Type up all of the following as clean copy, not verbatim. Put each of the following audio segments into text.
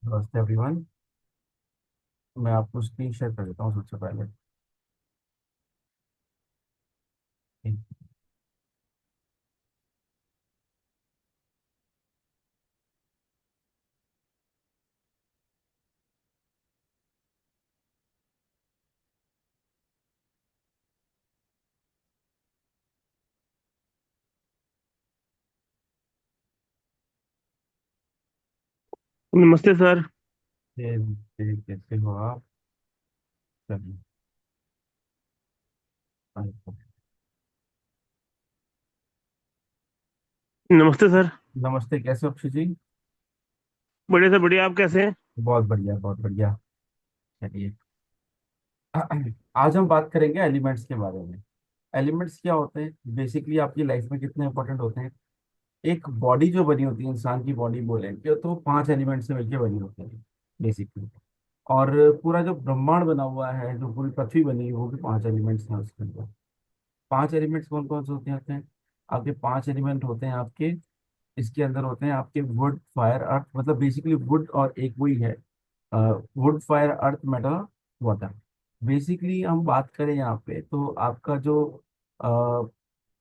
नमस्ते एवरीवन। मैं आपको स्क्रीन शेयर कर देता हूँ सबसे पहले। नमस्ते सर। कैसे हो आप? चलिए। नमस्ते सर। नमस्ते, कैसे हो अक्षय जी? बढ़िया सर, बढ़िया। आप कैसे हैं? बहुत बढ़िया, बहुत बढ़िया। चलिए। आज हम बात करेंगे एलिमेंट्स के बारे में। एलिमेंट्स क्या होते हैं, बेसिकली आपकी लाइफ में कितने इंपॉर्टेंट होते हैं। एक बॉडी जो बनी होती है, इंसान की बॉडी बोलेंगे तो 5 एलिमेंट से मिलकर बनी होती है बेसिकली। और पूरा जो ब्रह्मांड बना हुआ है, जो पूरी पृथ्वी बनी है, वो भी 5 एलिमेंट्स हैं उसके अंदर। 5 एलिमेंट्स कौन कौन से होते हैं आपके? 5 एलिमेंट होते हैं आपके। इसके अंदर होते हैं आपके वुड, फायर, अर्थ। मतलब बेसिकली वुड और एक वही है, would, fire, earth, metal, water. Basically हम बात करें यहाँ पे तो आपका जो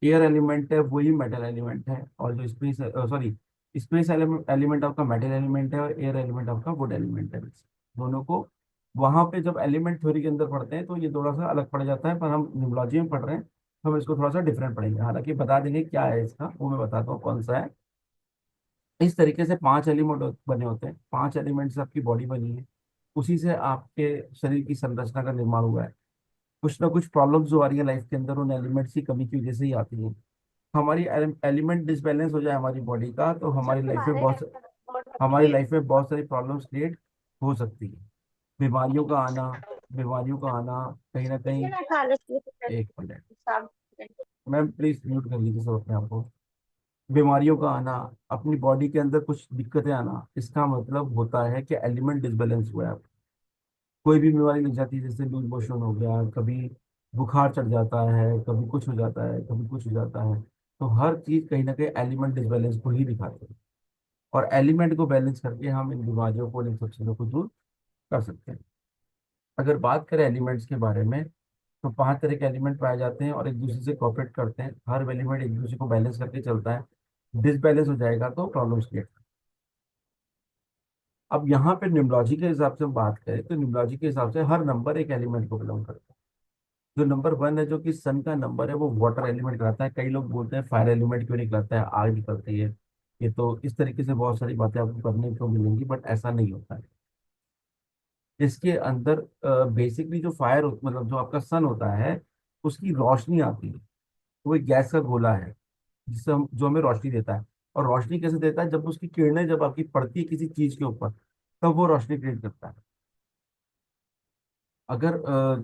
एयर एलिमेंट है वही मेटल एलिमेंट है, और जो स्पेस, सॉरी, स्पेस एलिमेंट आपका मेटल एलिमेंट है, और एयर एलिमेंट आपका वुड एलिमेंट है। दोनों को वहां पे जब एलिमेंट थ्योरी के अंदर पढ़ते हैं तो ये थोड़ा सा अलग पड़ जाता है, पर हम न्यूमोलॉजी में पढ़ रहे हैं तो हम इसको थोड़ा सा डिफरेंट पढ़ेंगे। हालांकि बता देंगे क्या है इसका, वो मैं बताता हूँ कौन सा है। इस तरीके से 5 एलिमेंट बने होते हैं। 5 एलिमेंट से आपकी बॉडी बनी है, उसी से आपके शरीर की संरचना का निर्माण हुआ है। कुछ ना कुछ प्रॉब्लम्स जो आ रही है लाइफ के अंदर, उन एलिमेंट्स की कमी की वजह से ही आती है। हमारी एलिमेंट डिसबैलेंस हो जाए हमारी बॉडी का, तो हमारी लाइफ में बहुत सारी प्रॉब्लम्स क्रिएट हो सकती है। बीमारियों का आना, बीमारियों का आना कहीं ना कहीं। एक मिनट, मैम प्लीज म्यूट कर लीजिए सब अपने आप को। बीमारियों का आना, अपनी बॉडी के अंदर कुछ दिक्कतें आना, इसका मतलब होता है कि एलिमेंट डिसबैलेंस हुआ है। कोई भी बीमारी लग जाती है, जैसे लूज मोशन हो गया, कभी बुखार चढ़ जाता है, कभी कुछ हो जाता है, कभी कुछ हो जाता है। तो हर चीज कहीं ना कहीं एलिमेंट डिसबैलेंस को ही दिखाती है। और एलिमेंट को बैलेंस करके हम इन बीमारियों को, इन सब चीजों को दूर कर सकते हैं। अगर बात करें एलिमेंट्स के बारे में, तो 5 तरह के एलिमेंट पाए जाते हैं और एक दूसरे से कॉपरेट करते हैं। हर एलिमेंट एक दूसरे को बैलेंस करके चलता है। डिसबैलेंस हो जाएगा तो प्रॉब्लम्स क्रिएट। अब यहाँ पे न्यूमरोलॉजी के हिसाब से हम बात करें तो न्यूमरोलॉजी के हिसाब से हर नंबर एक एलिमेंट को बिलोंग करता है। जो नंबर 1 है, जो कि सन का नंबर है, वो वाटर एलिमेंट कहलाता है। कई लोग बोलते हैं फायर एलिमेंट क्यों निकलता है, आग निकलती है। ये तो इस तरीके से बहुत सारी बातें आपको करने को मिलेंगी, बट ऐसा नहीं होता है। इसके अंदर बेसिकली जो फायर, मतलब जो आपका सन होता है, उसकी रोशनी आती है। वो एक गैस का गोला है जिससे हम, जो हमें रोशनी देता है। और रोशनी कैसे देता है? जब उसकी किरणें जब आपकी पड़ती है किसी चीज के ऊपर, तब वो रोशनी क्रिएट करता है। अगर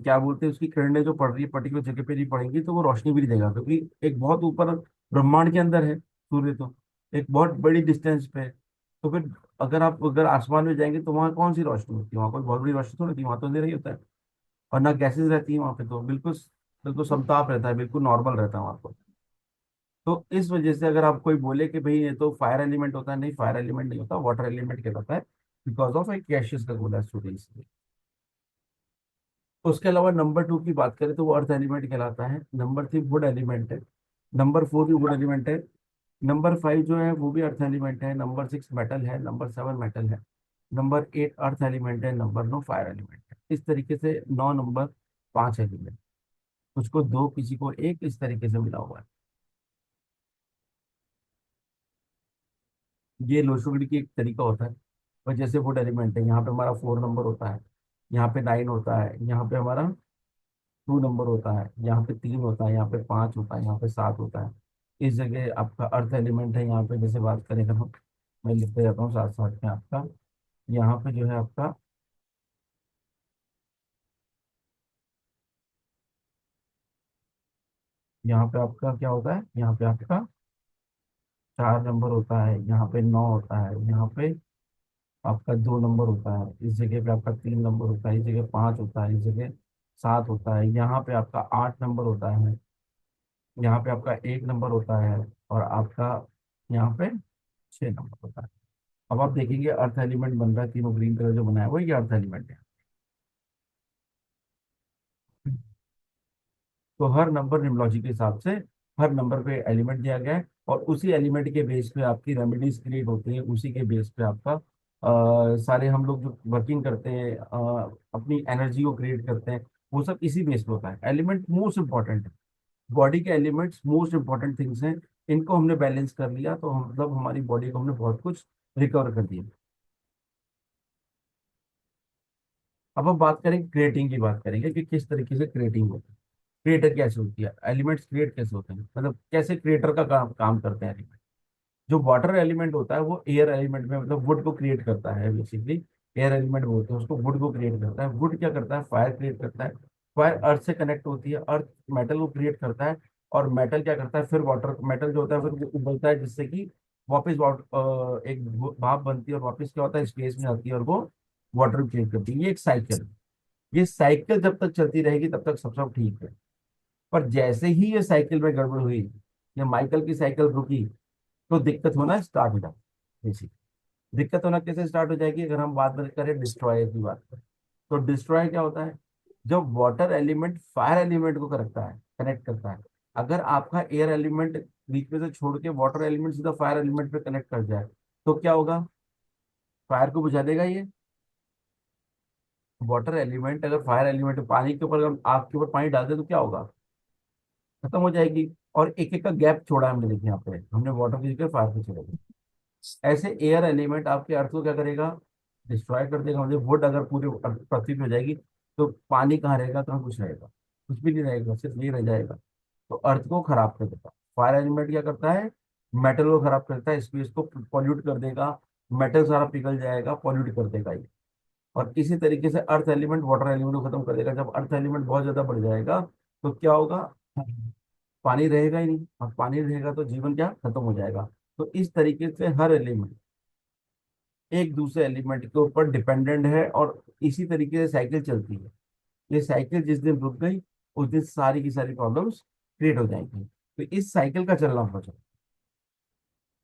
क्या बोलते हैं, उसकी किरणें जो पड़ रही है पर्टिकुलर जगह पे नहीं पड़ेंगी तो वो रोशनी भी नहीं देगा, क्योंकि एक बहुत ऊपर ब्रह्मांड के अंदर है सूर्य, तो एक बहुत बड़ी डिस्टेंस पे है। तो फिर अगर आसमान में जाएंगे तो वहाँ कौन सी रोशनी होती है? वहाँ कोई बहुत बड़ी रोशनी थोड़ी होती है, वहाँ तो अंधेरा ही होता है। और ना गैसेज रहती है वहाँ पे, तो बिल्कुल बिल्कुल समताप रहता है, बिल्कुल नॉर्मल रहता है वहाँ पर। तो इस वजह से अगर आप कोई बोले कि भाई ये तो फायर एलिमेंट होता है, नहीं, फायर एलिमेंट नहीं होता, वाटर एलिमेंट कहलाता है। बिकॉज ऑफ एक गैशियस का गोला सूर्य, इसलिए। उसके अलावा नंबर 2 की बात करें तो वो अर्थ एलिमेंट कहलाता है। नंबर 3 वुड एलिमेंट है। नंबर 4 भी वुड एलिमेंट है। नंबर 5 जो है वो भी अर्थ एलिमेंट है। नंबर 6 मेटल है। नंबर 7 मेटल है। नंबर 8 अर्थ एलिमेंट है। नंबर 9 फायर एलिमेंट है। इस तरीके से 9 नंबर, 5 एलिमेंट। कुछ को दो, किसी को एक, इस तरीके से मिला हुआ है। ये लोशुगड़ी की एक तरीका होता है। और जैसे वुड एलिमेंट है, यहाँ पे हमारा 4 नंबर होता है, यहाँ पे 9 होता है, यहाँ पे हमारा 2 नंबर होता है, यहाँ पे 3 होता है, यहाँ पे 5 होता है, यहाँ पे 7 होता है। इस जगह आपका अर्थ एलिमेंट है। यहाँ पे जैसे बात करें हम, मैं लिखते जाता हूँ साथ साथ में आपका। यहाँ पे जो है आपका, यहाँ पे आपका क्या होता है, यहाँ पे आपका 4 नंबर होता है, यहाँ पे 9 होता है, यहाँ पे आपका 2 नंबर होता है, इस जगह पे आपका 3 नंबर होता है, इस जगह 5 होता है, इस जगह 7 होता है, यहाँ पे आपका 8 नंबर होता है, यहाँ पे आपका 1 नंबर होता है, और आपका यहाँ पे 6 नंबर होता है। अब आप देखेंगे अर्थ एलिमेंट बन रहा है, तीनों ग्रीन कलर जो बनाया है वही अर्थ एलिमेंट है। तो हर नंबर निम्नलॉजी के हिसाब से हर नंबर पे एलिमेंट दिया गया है, और उसी एलिमेंट के बेस पे आपकी रेमेडीज क्रिएट होती है, उसी के बेस पे आपका सारे हम लोग जो वर्किंग करते हैं, अपनी एनर्जी को क्रिएट करते हैं, वो सब इसी बेस पे होता है। एलिमेंट मोस्ट इंपॉर्टेंट है, बॉडी के एलिमेंट्स मोस्ट इंपॉर्टेंट थिंग्स हैं। इनको हमने बैलेंस कर लिया तो मतलब हमारी बॉडी को हमने बहुत कुछ रिकवर कर दिया। अब हम बात करेंगे क्रिएटिंग की, बात करेंगे कि किस तरीके से क्रिएटिंग होती है, क्रिएटर कैसे होती है, एलिमेंट्स क्रिएट कैसे होते हैं, मतलब कैसे क्रिएटर का काम करते हैं एलिमेंट। जो वाटर एलिमेंट होता है वो एयर एलिमेंट में मतलब वुड को क्रिएट करता है बेसिकली। एयर एलिमेंट बोलते हैं उसको, वुड को क्रिएट करता है। वुड क्या करता है, फायर क्रिएट करता है। फायर अर्थ से कनेक्ट होती है, अर्थ मेटल को क्रिएट करता है। और मेटल क्या करता है, फिर वाटर, मेटल जो होता है फिर वो उबलता है, जिससे कि वापस एक भाप बनती है, और वापस क्या होता है, स्पेस में आती है, और वो वाटर क्रिएट करती है। ये एक साइकिल, ये साइकिल जब तक चलती रहेगी तब तक सब ठीक है। पर जैसे ही ये साइकिल में गड़बड़ हुई, या माइकल की साइकिल रुकी, तो दिक्कत होना स्टार्ट हो जाती है। दिक्कत होना कैसे स्टार्ट हो जाएगी, अगर हम बात करें डिस्ट्रॉयर की बात करें, तो डिस्ट्रॉयर क्या होता है, जब वाटर एलिमेंट फायर एलिमेंट को करता है, कनेक्ट करता है। अगर आपका एयर एलिमेंट बीच में से छोड़ के वाटर एलिमेंट सीधा फायर एलिमेंट पे कनेक्ट कर जाए, तो क्या होगा, फायर को बुझा देगा ये। वाटर एलिमेंट अगर फायर एलिमेंट पानी के ऊपर, अगर आग के ऊपर पानी डाल दे तो क्या होगा, खत्म हो जाएगी। और एक एक का गैप छोड़ा है हमने, देखिए यहाँ पे हमने वाटर की जगह फायर पे चले गए। ऐसे एयर एलिमेंट आपके अर्थ को क्या करेगा, डिस्ट्रॉय कर देगा। मतलब वुड अगर पूरी पृथ्वी पे हो जाएगी, तो पानी कहाँ रहेगा, कहाँ कुछ रहेगा, कुछ भी नहीं रहेगा, सिर्फ ये रह जाएगा। तो अर्थ को खराब कर देगा। फायर एलिमेंट क्या करता है, मेटल को खराब करता है, स्पेस को पॉल्यूट कर देगा, मेटल सारा पिघल जाएगा, पॉल्यूट कर देगा ये। और इसी तरीके से अर्थ एलिमेंट वाटर एलिमेंट को खत्म कर देगा। जब अर्थ एलिमेंट बहुत ज्यादा बढ़ जाएगा, तो क्या होगा, पानी रहेगा ही नहीं, और पानी रहेगा तो जीवन क्या खत्म हो जाएगा। तो इस तरीके से हर एलिमेंट एक दूसरे एलिमेंट के ऊपर डिपेंडेंट है, और इसी तरीके से साइकिल चलती है। ये साइकिल जिस दिन रुक गई, उस दिन सारी की सारी प्रॉब्लम्स क्रिएट हो जाएंगी। तो इस साइकिल का चलना बचा,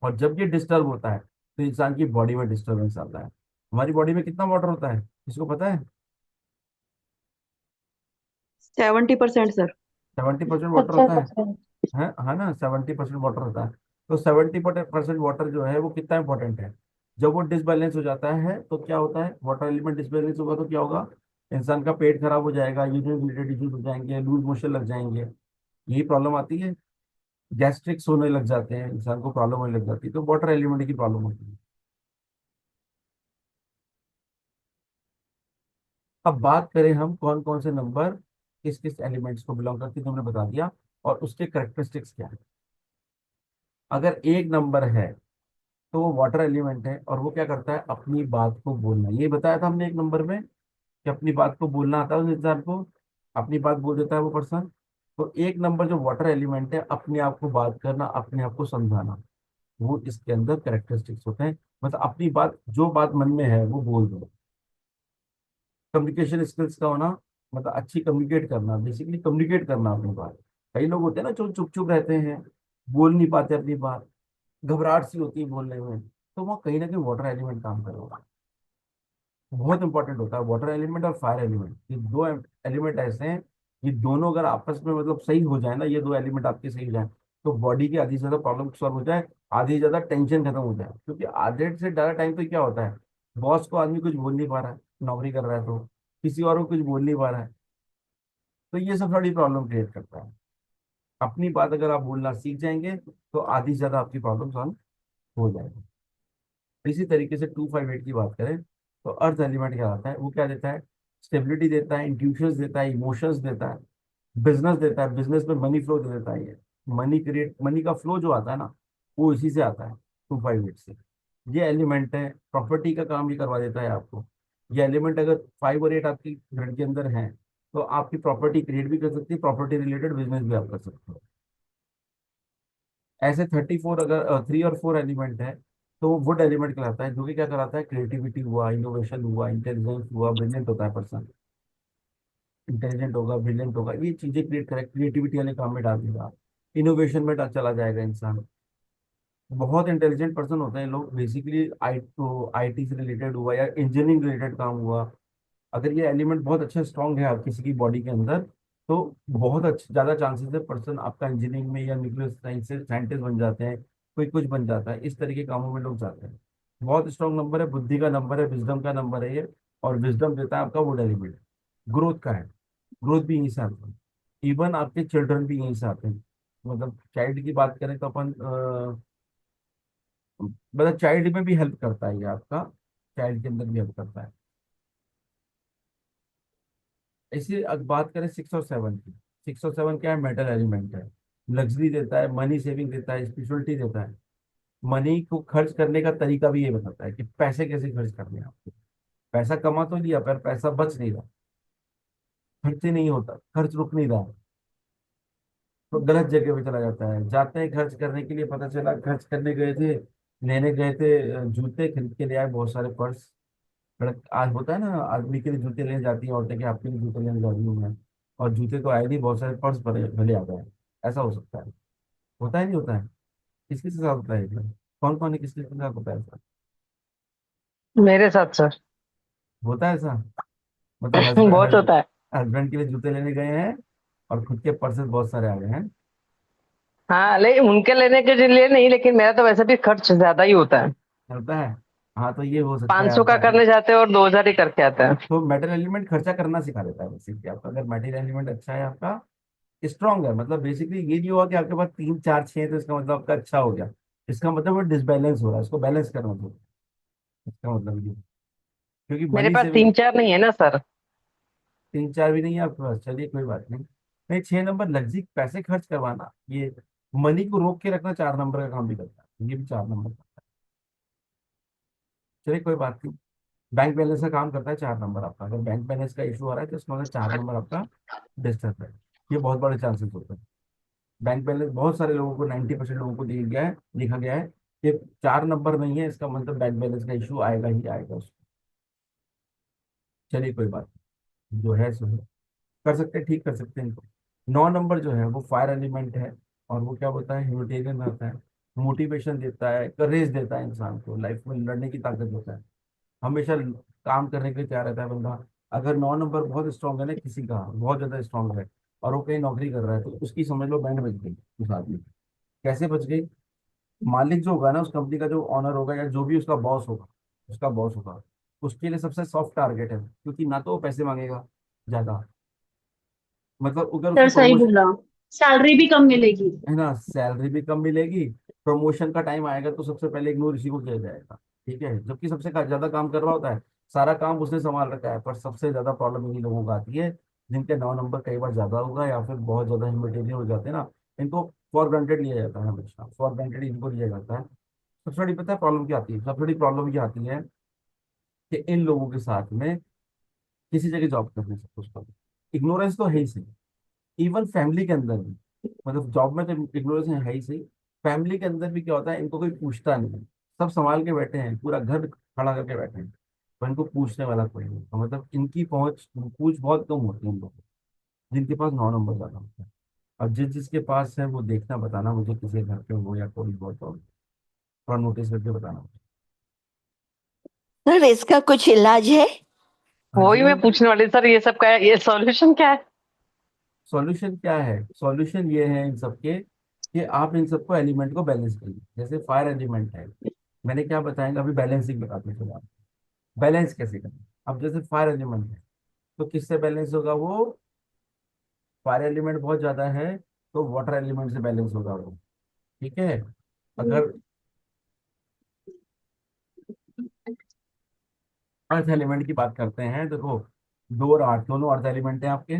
और जब ये डिस्टर्ब होता है तो इंसान की बॉडी में डिस्टर्बेंस आता है। हमारी बॉडी में कितना वाटर होता है, इसको पता है? 70% सर। 70% वाटर सत्तर होता परसेंट है ना, 70% वाटर होता है। तो 70% वाटर जो है वो कितना इंपॉर्टेंट है। जब वो डिसबैलेंस हो जाता है तो क्या होता है, वाटर एलिमेंट डिसबैलेंस होगा तो क्या होगा, इंसान का पेट खराब हो जाएगा, यूरिन रिलेटेड इश्यूज हो जाएंगे, लूज मोशन लग जाएंगे, यही प्रॉब्लम आती है। गैस्ट्रिक्स होने लग जाते हैं, इंसान को प्रॉब्लम होने लग जाती है, तो वाटर एलिमेंट की प्रॉब्लम होती है। अब बात करें हम कौन कौन से नंबर किस किस एलिमेंट्स को बिलोंग करते हैं, तुमने बता दिया, और उसके करेक्टरिस्टिक्स क्या है। अगर एक नंबर है तो वो वाटर एलिमेंट है, और वो क्या करता है, अपनी बात को बोलना। ये बताया था हमने एक नंबर में कि अपनी बात को बोलना आता है उस इंसान को, अपनी बात बोल देता है वो पर्सन। तो एक नंबर जो वाटर एलिमेंट है, अपने आप को बात करना, अपने आप को समझाना, वो इसके अंदर करेक्टरिस्टिक्स होते हैं। मतलब अपनी बात, जो बात मन में है वो बोल दो। कम्युनिकेशन स्किल्स का होना, मतलब अच्छी कम्युनिकेट करना, बेसिकली कम्युनिकेट करना अपनी बात। कई लोग होते हैं ना जो चुप चुप रहते हैं, बोल नहीं पाते अपनी बात, घबराहट सी होती है बोलने में, तो वो कहीं ना कहीं वाटर एलिमेंट काम करेगा। बहुत इंपॉर्टेंट होता है वाटर एलिमेंट और फायर एलिमेंट, ये दो एलिमेंट ऐसे हैं, ये दोनों अगर आपस में मतलब सही हो जाए ना, ये दो एलिमेंट आपके सही हो जाए, तो बॉडी की आधी से ज्यादा प्रॉब्लम सॉल्व हो जाए, आधी से ज्यादा टेंशन खत्म हो जाए। क्योंकि आधे से ज्यादा टाइम तो क्या होता है, बॉस को आदमी कुछ बोल नहीं पा रहा है, नौकरी कर रहा है तो किसी और को कुछ बोल नहीं पा रहा है, तो ये सब थोड़ी प्रॉब्लम क्रिएट करता है। अपनी बात अगर आप बोलना सीख जाएंगे, तो आधी से ज्यादा आपकी प्रॉब्लम सॉल्व हो जाएगी। इसी तरीके से 258 की बात करें, तो अर्थ एलिमेंट क्या आता है, वो क्या देता है, स्टेबिलिटी देता है, इंट्यूशंस देता है, इमोशंस देता है, बिजनेस देता है, बिजनेस में मनी फ्लो दे देता है। ये मनी का फ्लो जो आता है ना, वो इसी से आता है, 258 से। ये एलिमेंट है, प्रॉपर्टी का काम भी करवा देता है आपको। ये एलिमेंट अगर 5 और 8 आपकी घर के अंदर है, तो आपकी प्रॉपर्टी क्रिएट भी कर सकती है, प्रॉपर्टी रिलेटेड बिजनेस भी आप कर सकते हो। ऐसे 34 अगर 3 और 4 एलिमेंट है, तो वो वुड एलिमेंट कहलाता है, जो कि क्या कराता है, क्रिएटिविटी हुआ, इनोवेशन हुआ, इंटेलिजेंस हुआ, ब्रिलियंट होता है पर्सन, इंटेलिजेंट होगा, ब्रिलियंट होगा, ये चीजें क्रिएट करे, क्रिएटिविटी वाले काम में डाल देगा, इनोवेशन में चला जाएगा इंसान। बहुत इंटेलिजेंट पर्सन होते हैं लोग, बेसिकली आईटी से रिलेटेड हुआ या इंजीनियरिंग रिलेटेड काम हुआ, अगर ये एलिमेंट बहुत अच्छा स्ट्रांग है आप किसी की बॉडी के अंदर, तो बहुत अच्छे ज़्यादा चांसेस है पर्सन आपका इंजीनियरिंग में या न्यूक्लियर साइंस से साइंटिस्ट बन जाते हैं, कोई कुछ बन जाता है, इस तरीके के कामों में लोग जाते हैं। बहुत स्ट्रांग नंबर है, बुद्धि का नंबर है, विजडम का नंबर है ये। और विजडम देता है आपका वुड एलिमेंट, ग्रोथ का है। ग्रोथ भी यहीं से आता है, इवन आपके चिल्ड्रन भी यहीं से आते हैं। मतलब चाइल्ड की बात करें तो अपन मतलब चाइल्ड में भी हेल्प करता है ये आपका, चाइल्ड के अंदर भी हेल्प करता है। इसी अब बात करें 6 और 7 की। 6 और 7 क्या है, मेटल एलिमेंट है, लग्जरी देता है, मनी सेविंग देता है, स्पिरिचुअलिटी देता है। मनी को खर्च करने का तरीका भी ये बताता है कि पैसे कैसे खर्च करने हैं आपको। पैसा कमा तो लिया पर पैसा बच नहीं रहा, खर्च ही नहीं होता, खर्च रुक नहीं रहा, तो गलत जगह पे चला जाता है। जाते हैं खर्च करने के लिए, पता चला खर्च करने गए थे, लेने गए थे जूते खरीद के ले आए बहुत सारे पर्स। आज होता है ना, आदमी के लिए जूते लेने जाती है औरतें, कि आपके लिए जूते लेने जा रही हूँ मैं, और जूते तो आए नहीं, बहुत सारे पर्स भरे भले आ गए। ऐसा हो सकता है, होता है नहीं होता है, किस किस के साथ होता है ये? कौन कौन है, किस किस के साथ होता है ऐसा? मेरे साथ सर। होता है ऐसा? मतलब बहुत हस्बैंड होता है। हस्बैंड के लिए जूते लेने गए हैं और खुद के पर्सेस बहुत सारे आ गए हैं। हाँ, लेकिन उनके लेने के लिए नहीं, लेकिन मेरा तो वैसे भी खर्च ज्यादा ही होता है। होता है। हाँ तो ये हो सकता है 500 का आपका। करने जाते हैं और 2000 ही करके आते हैं। तो मेटल एलिमेंट खर्चा करना सिखा देता है बेसिकली आपका, अगर मेटल एलिमेंट अच्छा है आपका, स्ट्रांग है, मतलब बेसिकली ये नहीं हुआ कि आपके पास 3 4 6 है तो इसका मतलब आपका अच्छा हो गया। इसका मतलब वो डिसबैलेंस हो रहा है, इसको बैलेंस करना चाहिए, इसका मतलब ये। क्योंकि मेरे मनी पास तीन सेविंग। चार नहीं है ना सर। 3 4 भी नहीं है आपके पास, चलिए कोई बात नहीं। नहीं, 6 नंबर लग्जरी पैसे खर्च करवाना, ये मनी को रोक के रखना 4 नंबर का काम भी करता है, ये भी 4 नंबर का। चलिए कोई बात नहीं। बैंक बैलेंस का काम करता है 4 नंबर आपका, अगर बैंक बैलेंस का इशू आ रहा है तो इसका मतलब 4 नंबर आपका डिस्टर्ब है। ये बहुत बड़े चांसेस होते हैं। बैंक बैलेंस बहुत सारे लोगों को, 90% लोगों को दिया गया है, लिखा गया है कि 4 नंबर नहीं है, इसका मतलब बैंक बैलेंस का इशू आएगा ही आएगा उसको। चलिए कोई बात नहीं, जो है सो है। कर सकते हैं, ठीक कर सकते हैं इनको। 9 नंबर जो है वो फायर एलिमेंट है, और वो क्या होता है, ह्यूमैनिटेरियन रहता है, मोटिवेशन देता है, करेज देता है, इंसान को लाइफ में लड़ने की ताकत देता है, हमेशा काम करने के लिए तैयार रहता है बंदा। अगर 9 नंबर बहुत स्ट्रांग है ना, किसी का बहुत ज्यादा स्ट्रांग है, और वो कहीं नौकरी कर रहा है, तो उसकी समझ लो बैंड बज गई उस आदमी की। कैसे बच गई? मालिक जो होगा ना उस कंपनी का, जो ऑनर होगा या जो भी उसका बॉस होगा, उसका बॉस होगा, उसके लिए सबसे सॉफ्ट टारगेट है, क्योंकि ना तो वो पैसे मांगेगा ज्यादा, मतलब अगर सर उसको सही प्रमोशन, बोला, सैलरी भी कम मिलेगी। है ना, सैलरी भी कम मिलेगी, प्रमोशन का टाइम आएगा तो सबसे पहले इग्नोर इसी को किया जाएगा। ठीक है, जबकि सबसे ज्यादा काम कर रहा होता है, सारा काम उसने संभाल रखा है, पर सबसे ज्यादा प्रॉब्लम इन्हीं लोगों को आती है, जिनके 9 नंबर कई बार ज्यादा होगा या फिर बहुत ज्यादा ह्यूमिलिटेरियन हो जाते हैं ना। इनको फॉर ग्रांटेड लिया जाता है, हमेशा फॉर ग्रांटेड इनको लिया जाता है। सबसे बड़ी पता है प्रॉब्लम क्या आती है, सबसे बड़ी प्रॉब्लम ये आती है कि इन लोगों के साथ में किसी जगह जॉब करने से उसका इग्नोरेंस तो है ही सही, इवन फैमिली के अंदर भी, मतलब जॉब में तो इग्नोरेंस है ही सही, फैमिली के अंदर भी क्या होता है, इनको कोई पूछता नहीं है, सब संभाल के बैठे हैं, पूरा घर खड़ा करके बैठे हैं, पर इनको पूछने वाला कोई नहीं, तो मतलब इनकी पहुंच पूछ बहुत कम होती है इन लोगों को, जिनके पास 9 नंबर ज्यादा होता है। अब जिस जिसके पास है वो देखना, बताना मुझे, किसी के घर पे हो या कोई बहुत हो, थोड़ा नोटिस करके बताना मुझे। सर इसका कुछ इलाज है? हाँ जी वही मैं मैम। पूछने वाली सर, ये सब का ये सॉल्यूशन क्या है? सॉल्यूशन क्या है, सॉल्यूशन ये है इन सबके कि आप इन सबको एलिमेंट को बैलेंस करिए। जैसे फायर एलिमेंट है, मैंने क्या बताएंगे अभी, बैलेंसिंग बताते हैं चलो आप। बैलेंस कैसे करें? अब जैसे फायर एलिमेंट है, तो किससे बैलेंस होगा वो? फायर एलिमेंट बहुत ज्यादा है तो वाटर एलिमेंट से बैलेंस होगा वो। ठीक है, अगर अर्थ एलिमेंट की बात करते हैं, देखो 2 और 8 दोनों अर्थ एलिमेंट है आपके,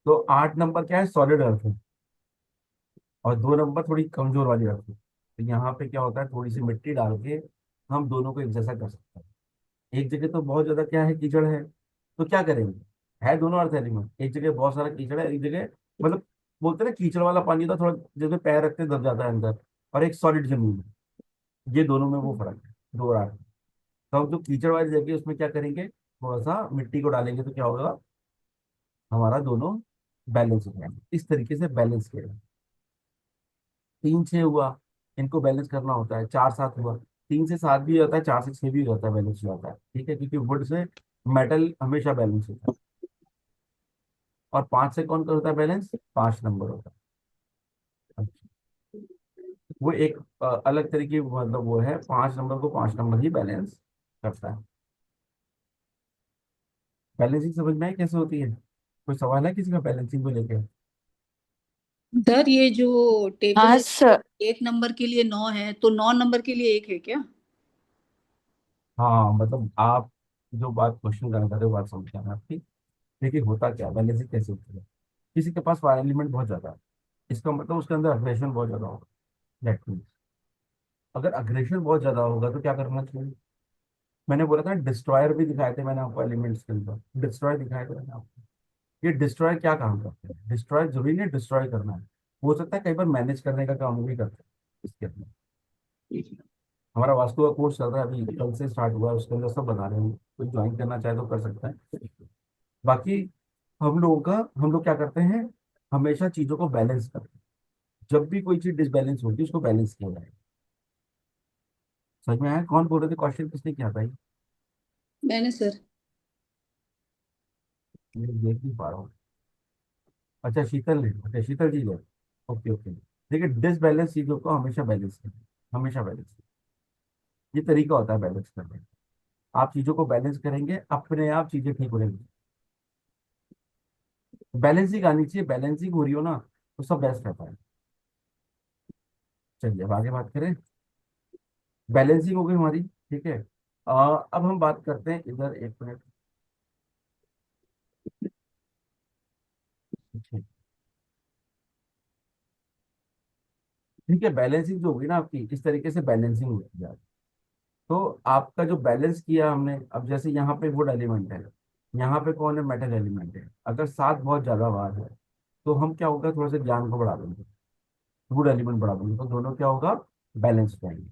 तो 8 नंबर क्या है, सॉलिड अर्थ है, और 2 नंबर थोड़ी कमजोर वाली अर्थ है। तो यहाँ पे क्या होता है, थोड़ी सी मिट्टी डाल के हम दोनों को एक जैसा कर सकते हैं। एक जगह तो बहुत ज्यादा क्या है, कीचड़ है, तो क्या करेंगे, है दोनों अर्थ एलिमेंट, एक जगह बहुत सारा कीचड़ है, एक जगह मतलब बोलते हैं ना कीचड़ वाला पानी था थोड़ा, जैसे पैर रखते हैं दब जाता है अंदर, और एक सॉलिड जमीन है, ये दोनों में वो फर्क है, 2 और 8। तो हम जो कीचड़ वाली जगह है, उसमें क्या करेंगे, थोड़ा सा मिट्टी को डालेंगे तो क्या होगा, हमारा दोनों बैलेंस हो जाएंगे, इस तरीके से बैलेंस किया जाए। 3 6 हुआ, इनको बैलेंस करना होता है। 4 7 हुआ, 3 से 7 भी होता है, 4 से 6 भी होता है, बैलेंस हो जाता है। ठीक है, क्योंकि वुड से मेटल हमेशा बैलेंस होता है। और 5 से कौन का होता है बैलेंस? 5 नंबर होता है। वो एक अलग तरीके की, मतलब वो है, 5 नंबर को 5 नंबर ही बैलेंस करता है। बैलेंसिंग समझ में आई कैसे होती है? कोई सवाल है किसी का बैलेंसिंग को लेकर? सर ये जो टेबल हाँ है, सर। 1 नंबर के लिए 9 है तो 9 नंबर के लिए 1 है क्या? हाँ, मतलब आप जो बात क्वेश्चन करना चाहते हो, बात समझ गया मैं आपकी। देखिए होता क्या है, बैलेंसिंग कैसे होती है। किसी के पास फायर एलिमेंट बहुत ज्यादा है, इसका मतलब उसके अंदर अग्रेशन बहुत ज्यादा होगा। दैट मीन्स अगर अग्रेशन बहुत ज्यादा होगा तो क्या करना चाहिए? मैंने बोला था डिस्ट्रॉयर भी दिखाए थे मैंने आपको, एलिमेंट्स के अंदर डिस्ट्रॉय दिखाए थे मैंने आपको। ये डिस्ट्रॉय क्या काम करते हैं? डिस्ट्रॉय जरूरी नहीं डिस्ट्रॉय करना है, हो सकता है कई बार मैनेज करने का काम भी करते हैं इसके अंदर। हमारा वास्तु का कोर्स चल रहा है, अभी कल से स्टार्ट हुआ है, उसके अंदर सब बता रहे हैं, कोई ज्वाइन करना चाहे तो कर सकता है। बाकी हम लोग क्या करते हैं, हमेशा चीजों को बैलेंस करते हैं। जब भी कोई चीज डिसबैलेंस होगी उसको बैलेंस किया जाए। समझ में आया? कौन बोल रहे थे, क्वेश्चन किसने किया था ये? मैंने सर। मैं देख नहीं पा रहा हूँ। अच्छा शीतल ने, अच्छा शीतल जी ने। Okay okay. देखिए डिसबैलेंस चीजों को हमेशा बैलेंस करें, हमेशा बैलेंस। ये तरीका होता है बैलेंस करने का। आप चीजों को बैलेंस करेंगे, अपने आप चीजें ठीक हो जाएंगी। बैलेंसिंग आनी चाहिए, बैलेंसिंग हो रही हो ना तो सब बेस्ट रहता है। चलिए अब आगे बात करें। बैलेंसिंग हो गई हमारी, ठीक है। अब हम बात करते हैं इधर, 1 मिनट। ठीक ठीक है, बैलेंसिंग जो होगी ना आपकी, इस तरीके से बैलेंसिंग होती है। तो आपका जो बैलेंस किया हमने, अब जैसे यहाँ पे वुड एलिमेंट है, यहाँ पे कौन है? मेटल एलिमेंट है। अगर 7 बहुत ज्यादा बार है तो हम क्या होगा, थोड़ा सा ज्ञान को बढ़ा देंगे, वुड एलिमेंट बढ़ा देंगे, तो दोनों क्या होगा, बैलेंस हो जाएंगे।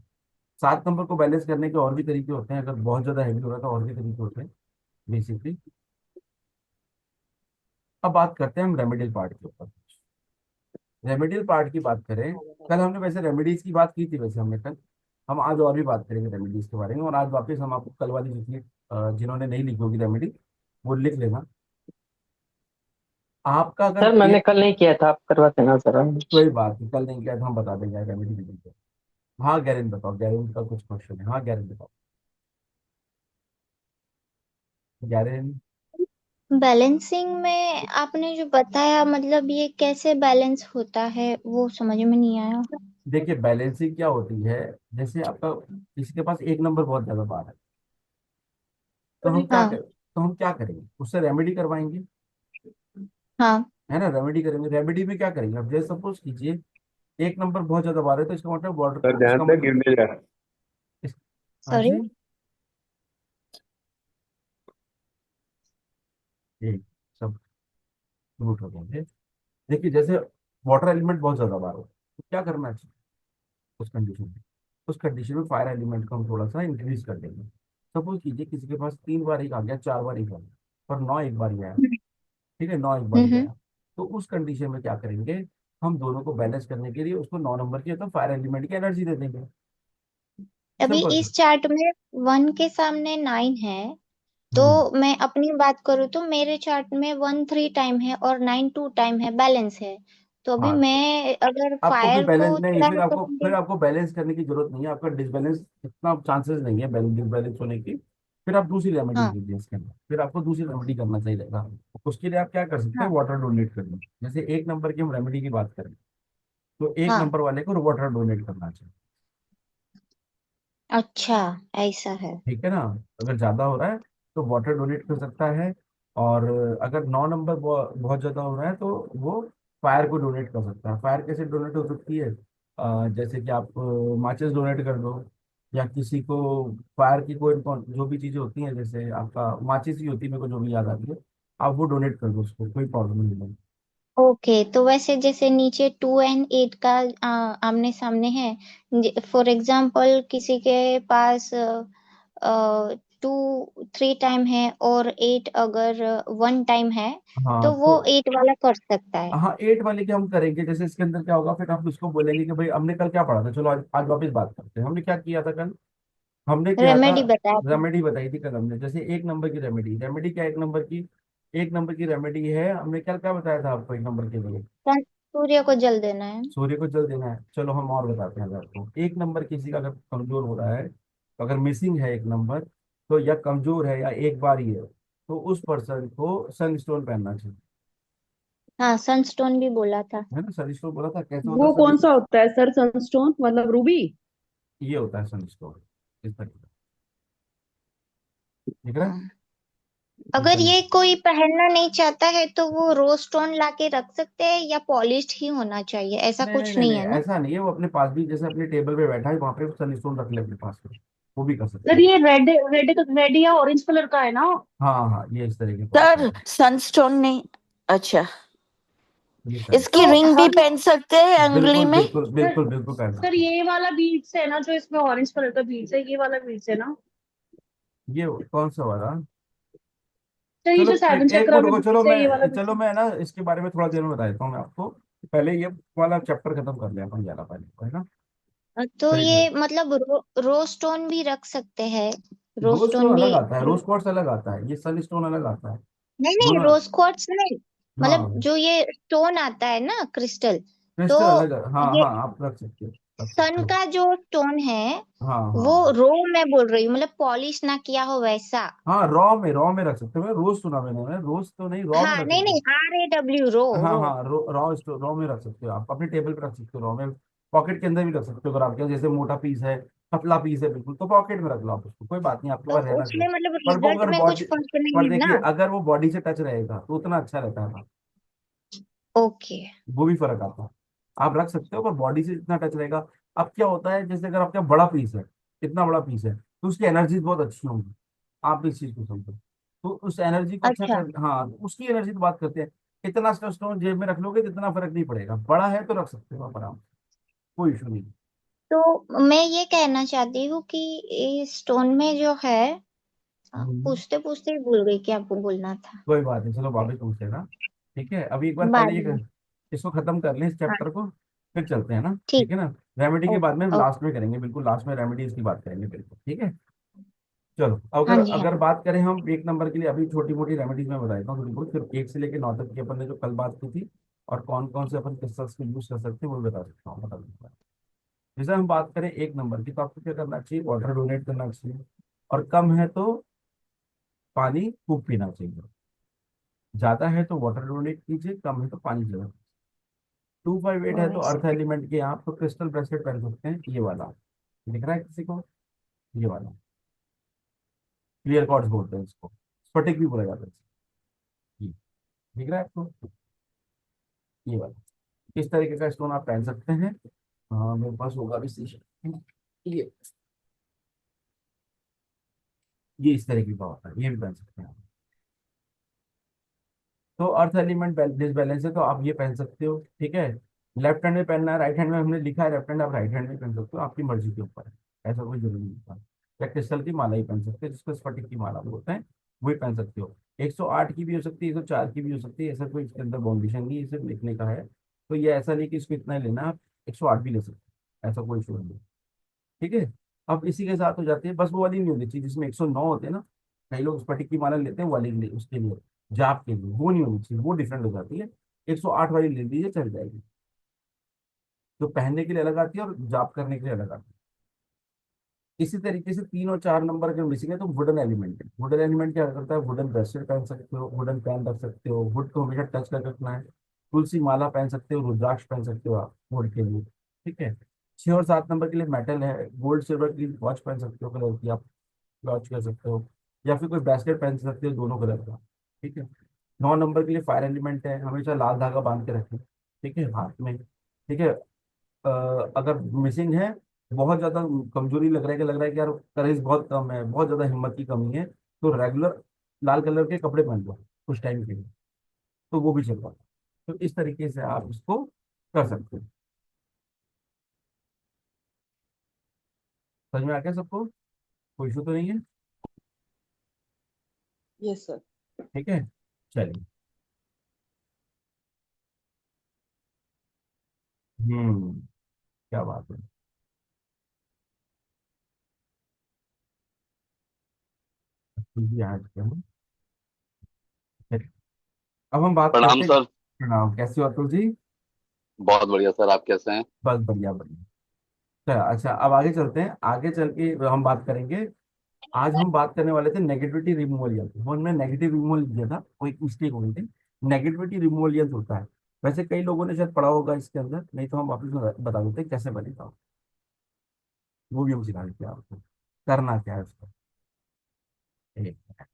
7 नंबर को बैलेंस करने के और भी तरीके होते हैं, अगर बहुत ज्यादा हैवी हो रहा है तो और भी तरीके होते हैं बेसिकली। अब बात करते हैं हम रेमेडियल पार्ट के ऊपर। रेमेडियल पार्ट की बात करें, कल हमने वैसे रेमेडीज की बात की थी, वैसे हमने कल, हम आज और भी बात करेंगे रेमेडीज के बारे में। और आज वापस हम आपको कल वाली जितनी जिन्होंने नहीं लिखी होगी रेमेडी, वो लिख लेना। आपका अगर सर मैंने एक, कल नहीं किया था, आप करवा देना सर। कोई बात नहीं, कल नहीं किया तो हम बता देंगे रेमेडी लिख के। हाँ गैरिन बताओ, गैरिन का कुछ क्वेश्चन है। हाँ गैरिन बताओ, गैरिन। बैलेंसिंग में आपने जो बताया, मतलब ये कैसे बैलेंस होता है वो समझ में नहीं आया। देखिए बैलेंसिंग क्या होती है, जैसे आपका किसी के पास 1 नंबर बहुत ज्यादा बार है, हाँ तो हम क्या करेंगे, उससे रेमेडी करवाएंगे, हाँ। है ना। रेमेडी करेंगे, रेमेडी में क्या करेंगे, अब जैसे सपोज कीजिए 1 नंबर बहुत ज्यादा बार है, तो इसका मतलब सर वाटर, ध्यान इसका से मतलब गिरने जा। इस, हाँ सॉरी। जी, ठीक, सब नोट हो गए। देखिए जैसे वाटर एलिमेंट बहुत ज्यादा बार हो तो क्या करना चाहिए उस कंडीशन में? उस कंडीशन में फायर एलिमेंट को हम थोड़ा सा इंक्रीज कर देंगे। सपोज कीजिए किसी के पास 3 बार एक आ गया, 4 बार एक आ गया, पर 9 एक बार ही आया। ठीक है, 9 एक बार ही हम्म। आया। तो उस कंडीशन में क्या करेंगे, हम दोनों को बैलेंस करने के लिए उसको 9 नंबर की, तो फायर एलिमेंट की एनर्जी दे देंगे। अभी सिंपल सा। इस चार्ट में 1 के सामने 9 है, तो हम्म। मैं अपनी बात करूँ तो मेरे चार्ट में 1 3 टाइम है और 9 2 टाइम है, बैलेंस है। तो अभी हाँ तो मैं अगर आपको फिर फायर बैलेंस को नहीं, थोड़ा फिर आपको बैलेंस करने की जरूरत नहीं है, आपका डिसबैलेंस इतना चांसेस नहीं है डिसबैलेंस होने की। फिर आप दूसरी रेमेडी हाँ कीजिए इसके अंदर, फिर आपको दूसरी रेमेडी करना सही रहेगा। उसके लिए आप क्या कर सकते हैं, हाँ वाटर डोनेट करना। जैसे 1 नंबर की हम रेमेडी की बात करें, तो एक हाँ। नंबर वाले को वाटर डोनेट करना चाहिए। अच्छा, ऐसा है। ठीक है ना। अगर ज्यादा हो रहा है तो वाटर डोनेट कर सकता है। और अगर 9 नंबर बहुत ज्यादा हो रहा है तो वो फायर को डोनेट कर सकता है। फायर कैसे डोनेट हो सकती है? जैसे कि आप माचिस डोनेट कर दो, या किसी को फायर की कोई जो भी चीजें होती हैं, जैसे आपका माचिस ही होती है, मेरे को जो भी याद आती है, आप वो डोनेट कर दो, उसको कोई प्रॉब्लम नहीं है। ओके, तो वैसे जैसे नीचे 2 एंड 8 का आमने सामने है, फॉर एग्जाम्पल किसी के पास 3 टाइम है और 8 अगर 1 टाइम है, हाँ तो तो वो 8 वाला कर सकता है। हाँ 8 वाले के हम करेंगे। जैसे इसके अंदर क्या होगा, फिर आप उसको बोलेंगे कि भाई हमने कल क्या पढ़ा था, चलो आज वापस बात करते हैं। हमने क्या किया था कल? हमने किया था, रेमेडी बताया था। रेमेडी बताई थी कल हमने। जैसे 1 नंबर की रेमेडी, रेमेडी क्या 1 नंबर की, 1 नंबर की रेमेडी है। हमने क्या क्या बताया था आपको 1 नंबर के लिए? सूर्य को जल देना है। सूर्य को जल देना है। चलो हम और बताते हैं आपको। 1 नंबर किसी का अगर कमजोर हो रहा है, तो अगर मिसिंग है 1 नंबर, तो या कमजोर है या एक बार ही है, तो उस पर्सन को सनस्टोन पहनना चाहिए। हाँ, सनस्टोन भी बोला था। है ना, सनस्टोन बोला था। कैसे होता है वो कौन सा सनस्टोन? होता है सर सनस्टोन, मतलब रूबी? ये होता है सनस्टोन, इस तरीके का। दिख रहा है? हाँ। इस अगर ये तरीके। कोई पहनना नहीं चाहता है तो वो रोज स्टोन लाके रख सकते हैं, या पॉलिश्ड ही होना चाहिए, ऐसा नहीं नहीं कुछ नहीं नहीं नहीं, है ना? ऐसा नहीं है। वो अपने पास भी, जैसे अपने टेबल पे बैठा है वहां पे सनस्टोन रख ले अपने पास में, वो भी कर सकते सर हैं। ये रेड रेड रेड या ऑरेंज कलर का है ना? हाँ हाँ, ये इस तरीके का होता सर है। सनस्टोन नहीं। अच्छा, ये इसकी तो सनस्टोन। रिंग भी हम पहन सकते हैं अंगुली बिल्कुल में। बिल्कुल सर बिल्कुल बिल्कुल पहन सर सकते हैं। ये वाला बीड्स है ना, जो इसमें ऑरेंज कलर का बीड्स है, ये वाला बीड्स है ना? ये कौन सा वाला? सर ये चलो जो सेवन एक चक्रा मिनट में रुको। बीड्स है, ये वाला बीड्स चलो है? मैं ना इसके बारे में थोड़ा देर में बता देता हूँ मैं आपको। पहले ये वाला चैप्टर खत्म कर लिया अपन, ज्यादा पहले, है ना? तो तो एक ये मिनट। मतलब रोज स्टोन भी रख सकते हैं। रोज रोज स्टोन स्टोन भी। अलग आता है, रोज क्वार्ट्स अलग आता है, ये सन स्टोन अलग आता है। नहीं नहीं, दोनों। रोज क्वार्ट्स नहीं। मतलब हाँ, जो ये स्टोन आता है ना, क्रिस्टल। तो क्रिस्टल अलग है। हाँ ये हाँ, आप रख सकते हो, रख सकते सन हो। का जो स्टोन है, हाँ हाँ वो हाँ। रो मैं बोल रही हूँ, मतलब पॉलिश ना किया हो वैसा। हाँ रॉ में रख सकते हो। रोज सुना मैंने रोज तो नहीं, रॉ में हाँ, रख नहीं सकते हो। नहीं, RAW, रो हाँ रो। हाँ, रॉ में रख सकते हो आप, अपने टेबल पे रख सकते हो रॉ में। पॉकेट के अंदर भी रख सकते हो अगर आपके पास जैसे मोटा पीस है, पतला पीस है बिल्कुल, तो पॉकेट में रख लो आप उसको, कोई बात नहीं, आपके तो पास रहना उसमें चाहिए। मतलब पर वो रिजल्ट अगर में कुछ बॉडी, फर्क नहीं पर है देखिए ना? अगर वो बॉडी से टच रहेगा तो उतना अच्छा रहता है ना, ओके। वो भी फर्क आता है। आप रख सकते हो पर बॉडी से जितना टच रहेगा। अब क्या होता है, जैसे अगर आपका बड़ा पीस है, इतना बड़ा पीस है, तो उसकी एनर्जी बहुत अच्छी होगी। आप भी इस चीज को समझो। तो उस एनर्जी को अच्छा अच्छा। कर, हाँ उसकी एनर्जी की बात करते हैं। इतना स्टोन जेब में रख लोगे तो इतना फर्क नहीं पड़ेगा। बड़ा है तो रख सकते हो आप आराम से, कोई इशू नहीं। तो मैं ये कहना चाहती हूँ कि इस स्टोन में जो है, हम्म, पूछते पूछते ही भूल गई कि आपको बोलना था। कोई बात नहीं, चलो वापस पूछ लेना। ठीक है, अभी एक बार बाद पहले ये में। इसको खत्म कर लें, इस हाँ, चैप्टर को, फिर चलते हैं ना। ठीक। ठीक है ना? रेमेडी के बाद में ओके ओके। लास्ट में करेंगे, बिल्कुल लास्ट में रेमेडीज की बात करेंगे, बिल्कुल ठीक है। चलो हाँ अगर जी, हाँ अगर जी। बात करें हम 1 नंबर के लिए, अभी छोटी मोटी रेमेडीज में बताता हूँ थोड़ी बहुत, फिर 1 से लेकर 9 तक की अपन ने जो कल बात की थी, और कौन कौन से अपन किस को यूज कर सकते हैं वो भी बता सकता हूँ, बता दूंगा। जैसे हम बात करें 1 नंबर की, तो आपको क्या करना चाहिए, वाटर डोनेट करना चाहिए। और कम है तो पानी खूब पीना चाहिए। ज्यादा है तो वाटर डोनेट कीजिए, कम है तो पानी ज्यादा। 258 है तो ओएस। अर्थ एलिमेंट के आप तो क्रिस्टल ब्रेसलेट पहन सकते हैं, ये वाला दिख रहा है किसी को? ये वाला क्लियर कॉर्ड्स बोलते हैं इसको, स्फटिक भी बोला जाता है इसको। ये दिख रहा है आपको? ये वाला इस तरीके का स्टोन आप पहन सकते हैं। हाँ मेरे पास होगा भी शीशा। ये ये इस तरीके का होता है, ये भी पहन सकते हैं आप। तो अर्थ एलिमेंट डिसबैलेंस है तो आप ये पहन सकते हो, ठीक है। लेफ्ट हैंड में पहनना है, राइट हैंड में हमने लिखा है लेफ्ट हैंड, आप राइट हैंड में पहन सकते हो, आपकी मर्जी के ऊपर है। ऐसा कोई जरूरी नहीं होता। या क्रिस्टल की माला ही पहन सकते हैं, जिसको स्फटिक की माला बोलते हैं, वही पहन सकते हो। 108 की भी हो सकती है, 104 की भी हो सकती है, ऐसा कोई इसके अंदर बाउंडेशन नहीं है, सिर्फ लिखने का है। तो ये ऐसा नहीं कि इसको इतना ही लेना है, आप 108 भी ले सकते हो, ऐसा कोई इशू नहीं है। ठीक है। अब इसी के साथ हो जाती है, बस वो वाली नहीं होनी चाहिए जिसमें 109 होते हैं ना। कई लोग स्फटिक की माला लेते हैं, वो वाली उसके लिए, जाप के लिए वो नहीं होनी चाहिए, वो डिफरेंट हो जाती है। 108 वाली ले लीजिए, चल जाएगी। तो पहनने के लिए अलग आती है और जाप करने के लिए अलग आती है। इसी तरीके से 3 और 4 नंबर के मिसिंग है तो वुडन एलिमेंट है। वुडन एलिमेंट क्या करता है, वुडन ब्रेसलेट पहन सकते हो, वुडन पेन रख सकते हो, वुड को हमेशा टच कर रखना है। तुलसी माला पहन सकते हो, रुद्राक्ष पहन सकते हो आप वुड के लिए। ठीक है। 6 और 7 नंबर के लिए मेटल है, गोल्ड सिल्वर की वॉच पहन सकते हो, कलर की आप वॉच कर सकते हो, या फिर कोई ब्रेसलेट पहन सकते हो दोनों कलर का। ठीक है। 9 नंबर के लिए फायर एलिमेंट है, हमेशा लाल धागा बांध के रखें, ठीक है, हाथ में। ठीक है। अगर मिसिंग है, बहुत ज्यादा कमजोरी लग रहा है कि यार करेज बहुत कम है, बहुत ज्यादा हिम्मत की कमी है, तो रेगुलर लाल कलर के कपड़े पहन लो कुछ टाइम के लिए, तो वो भी चलता है। तो इस तरीके से आप इसको कर सकते हो। समझ में आ गया सबको? कोई इशू तो नहीं है? Yes sir. ठीक है, चलिए। क्या बात है। जी, आज के हम, अब हम बात प्रणाम करते हैं। सर। प्रणाम, कैसे हो अतुल जी? बहुत बढ़िया सर, आप कैसे हैं? बस बढ़िया बढ़िया। चलो, अच्छा, अब आगे चलते हैं। आगे चल के हम बात करेंगे। आज हम बात करने वाले थे नेगेटिविटी रिमूवल यंत्र। वो हमने नेगेटिव रिमूवल दिया था, कोई मिस्टेक हो गई थी। नेगेटिविटी रिमूवल यंत्र होता है। वैसे कई लोगों ने शायद पढ़ा होगा इसके अंदर, नहीं तो हम वापस में बता देते हैं कैसे बनेगा। वो भी हम सिखा देते हैं आपको, करना क्या है उसको। एक मिनट,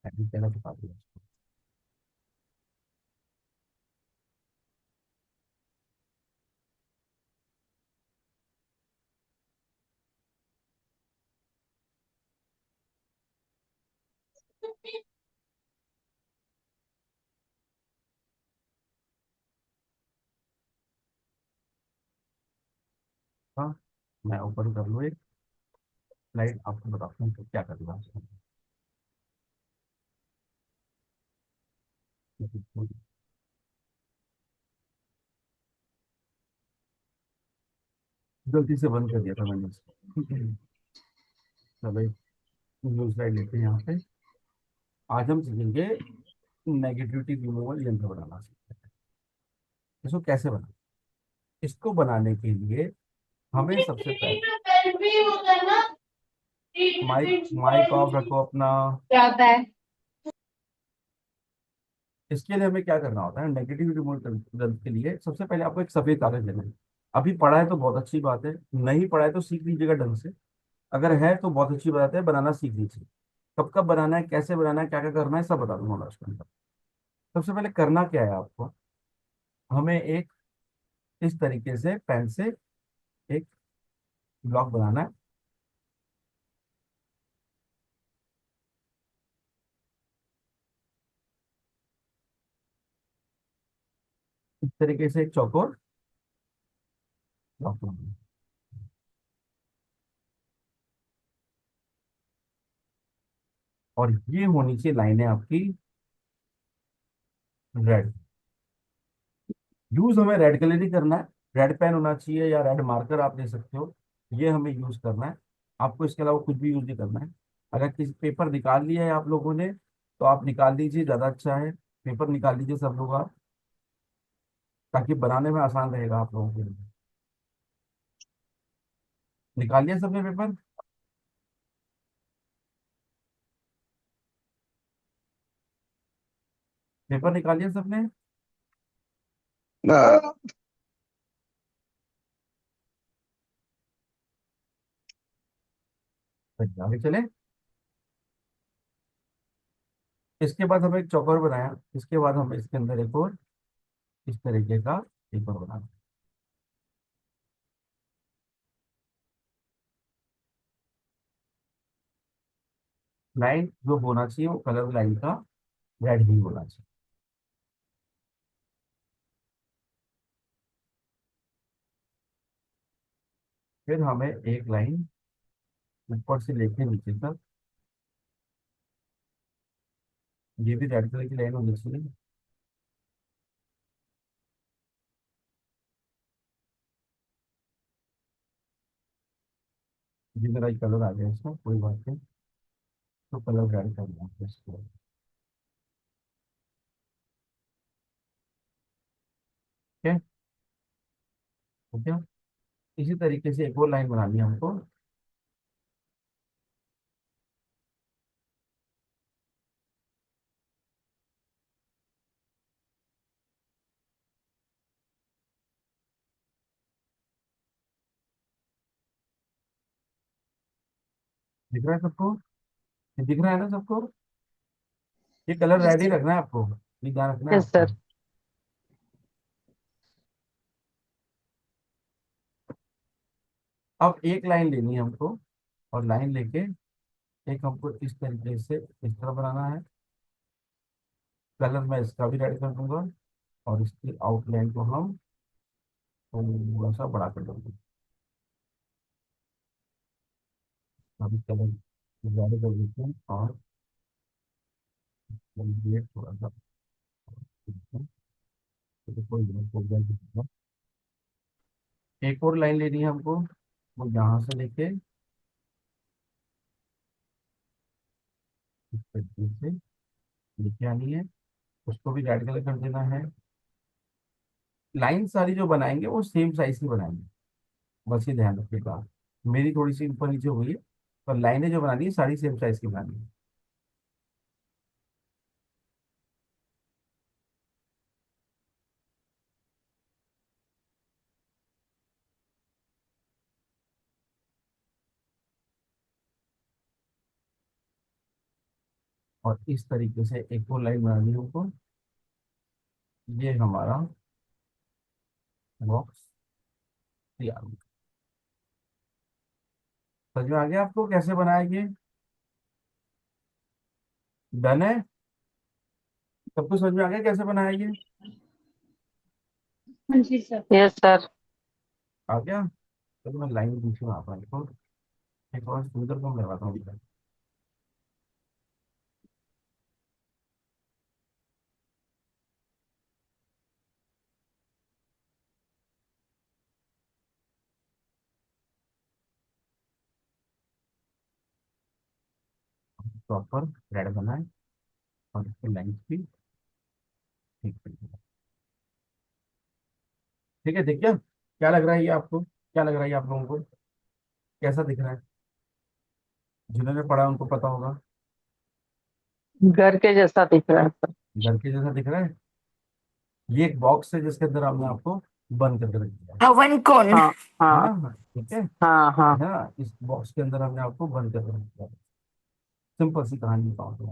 पहले बता दिया उसको। हाँ, मैं ओपन कर लूँ एक स्लाइड, आपको बताता हूँ कि क्या करना है उसमें। गलती से बंद कर दिया था मैंने इसको। चलो, एक न्यू स्लाइड लेते हैं यहाँ पे। आज हम सीखेंगे नेगेटिविटी रिमूवल यंत्र बनाना सीखते हैं। इसको कैसे बनाना। इसको बनाने के लिए हमें सबसे पहले माइक माइक ऑफ रखो अपना। इसके लिए हमें क्या करना होता है, नेगेटिव रिमूवल यंत्र के लिए सबसे पहले आपको एक सफेद कागज लेना है। अभी पढ़ा है तो बहुत अच्छी बात है, नहीं पढ़ा है तो सीख लीजिएगा ढंग से। अगर है तो बहुत अच्छी बात है, बनाना सीख लीजिए। कब कब बनाना है, कैसे बनाना है, क्या क्या करना है, सब बता दूंगा मैं उसके अंदर। सबसे पहले करना क्या है आपको, हमें एक इस तरीके से पेन से एक ब्लॉक बनाना है। इस तरीके से एक चौकोर ब्लॉक बनाना है। और ये होनी चाहिए लाइनें आपकी रेड। यूज हमें रेड कलर ही करना है। रेड पेन होना चाहिए या रेड मार्कर आप ले सकते हो, ये हमें यूज करना है। आपको इसके अलावा कुछ भी यूज नहीं करना है। अगर किसी पेपर निकाल लिया है आप लोगों ने तो आप निकाल लीजिए, ज़्यादा अच्छा है। पेपर निकाल लीजिए सब लोग आप, ताकि बनाने में आसान रहेगा आप लोगों के लिए। निकाल लिया सबने पेपर? पेपर निकाल लिया सबने? तो आगे चले। इसके बाद हमें एक चौकोर बनाया, इसके बाद हमें इसके अंदर एक और इस तरीके का पेपर बनाना। लाइन जो होना चाहिए वो कलर लाइन का रेड ही होना चाहिए। फिर हमें एक लाइन ऊपर से लेके नीचे तक, ये भी रेड कलर की लाइन होनी चाहिए। ये मेरा कलर आ गया इसमें, कोई बात नहीं। तो कलर रेड करना है इसको। ठीक है, हो गया। इसी तरीके से एक और लाइन बनानी है हमको। दिख रहा है सबको? ये दिख रहा है ना सबको? ये कलर रेड ही रखना है आपको, ये ध्यान रखना है यस आपको। सर। अब एक लाइन लेनी है हमको, और लाइन लेके एक हमको इस तरीके से इस तरह बनाना है। कलर मैं इसका भी रेड कर दूंगा, और इसकी आउटलाइन को हम थोड़ा सा बड़ा कर देंगे। अभी कलर ज़्यादा कर देते हैं, और ये थोड़ा सा तो कोई नहीं, कोई नहीं। एक और लाइन लेनी है हमको, वो यहाँ से लेके इस तरीके से लिखे आनी है, उसको भी रेड कलर कर देना है। लाइन सारी जो बनाएंगे वो सेम साइज की बनाएंगे, बस ये ध्यान रखिएगा। मेरी थोड़ी सी ऊपर नीचे हुई है, पर लाइनें जो बनानी है सारी सेम साइज की बनानी है। और इस तरीके से एक और लाइन बनानी है हमको। ये हमारा बॉक्स तैयार हो गया। समझ में आ गया आपको कैसे बनाएंगे? डन है? सब कुछ समझ में आ गया कैसे बनाएंगे? हाँ जी सर। Yes sir. आ गया? तो मैं लाइन दूसरी बनाता हूँ इसको, एक और सुंदर को लगाता हूँ प्रॉपर रेड बनाए, और इसकी लाइन भी ठीक करिए। ठीक है, देखिए क्या लग रहा है ये आपको, क्या लग रहा है ये आप लोगों को, कैसा दिख रहा है? जिन्होंने पढ़ा उनको पता होगा। घर के जैसा दिख रहा है सर। घर के जैसा दिख रहा है। ये एक बॉक्स है जिसके अंदर हमने आपको बंद करके रख दिया हवन कुंड। हाँ है हाँ ना? ठीक है हाँ हाँ। ना? इस बॉक्स के अंदर हमने आपको बंद करके रख दिया। सिंपल सी कहानी बताऊँ तो।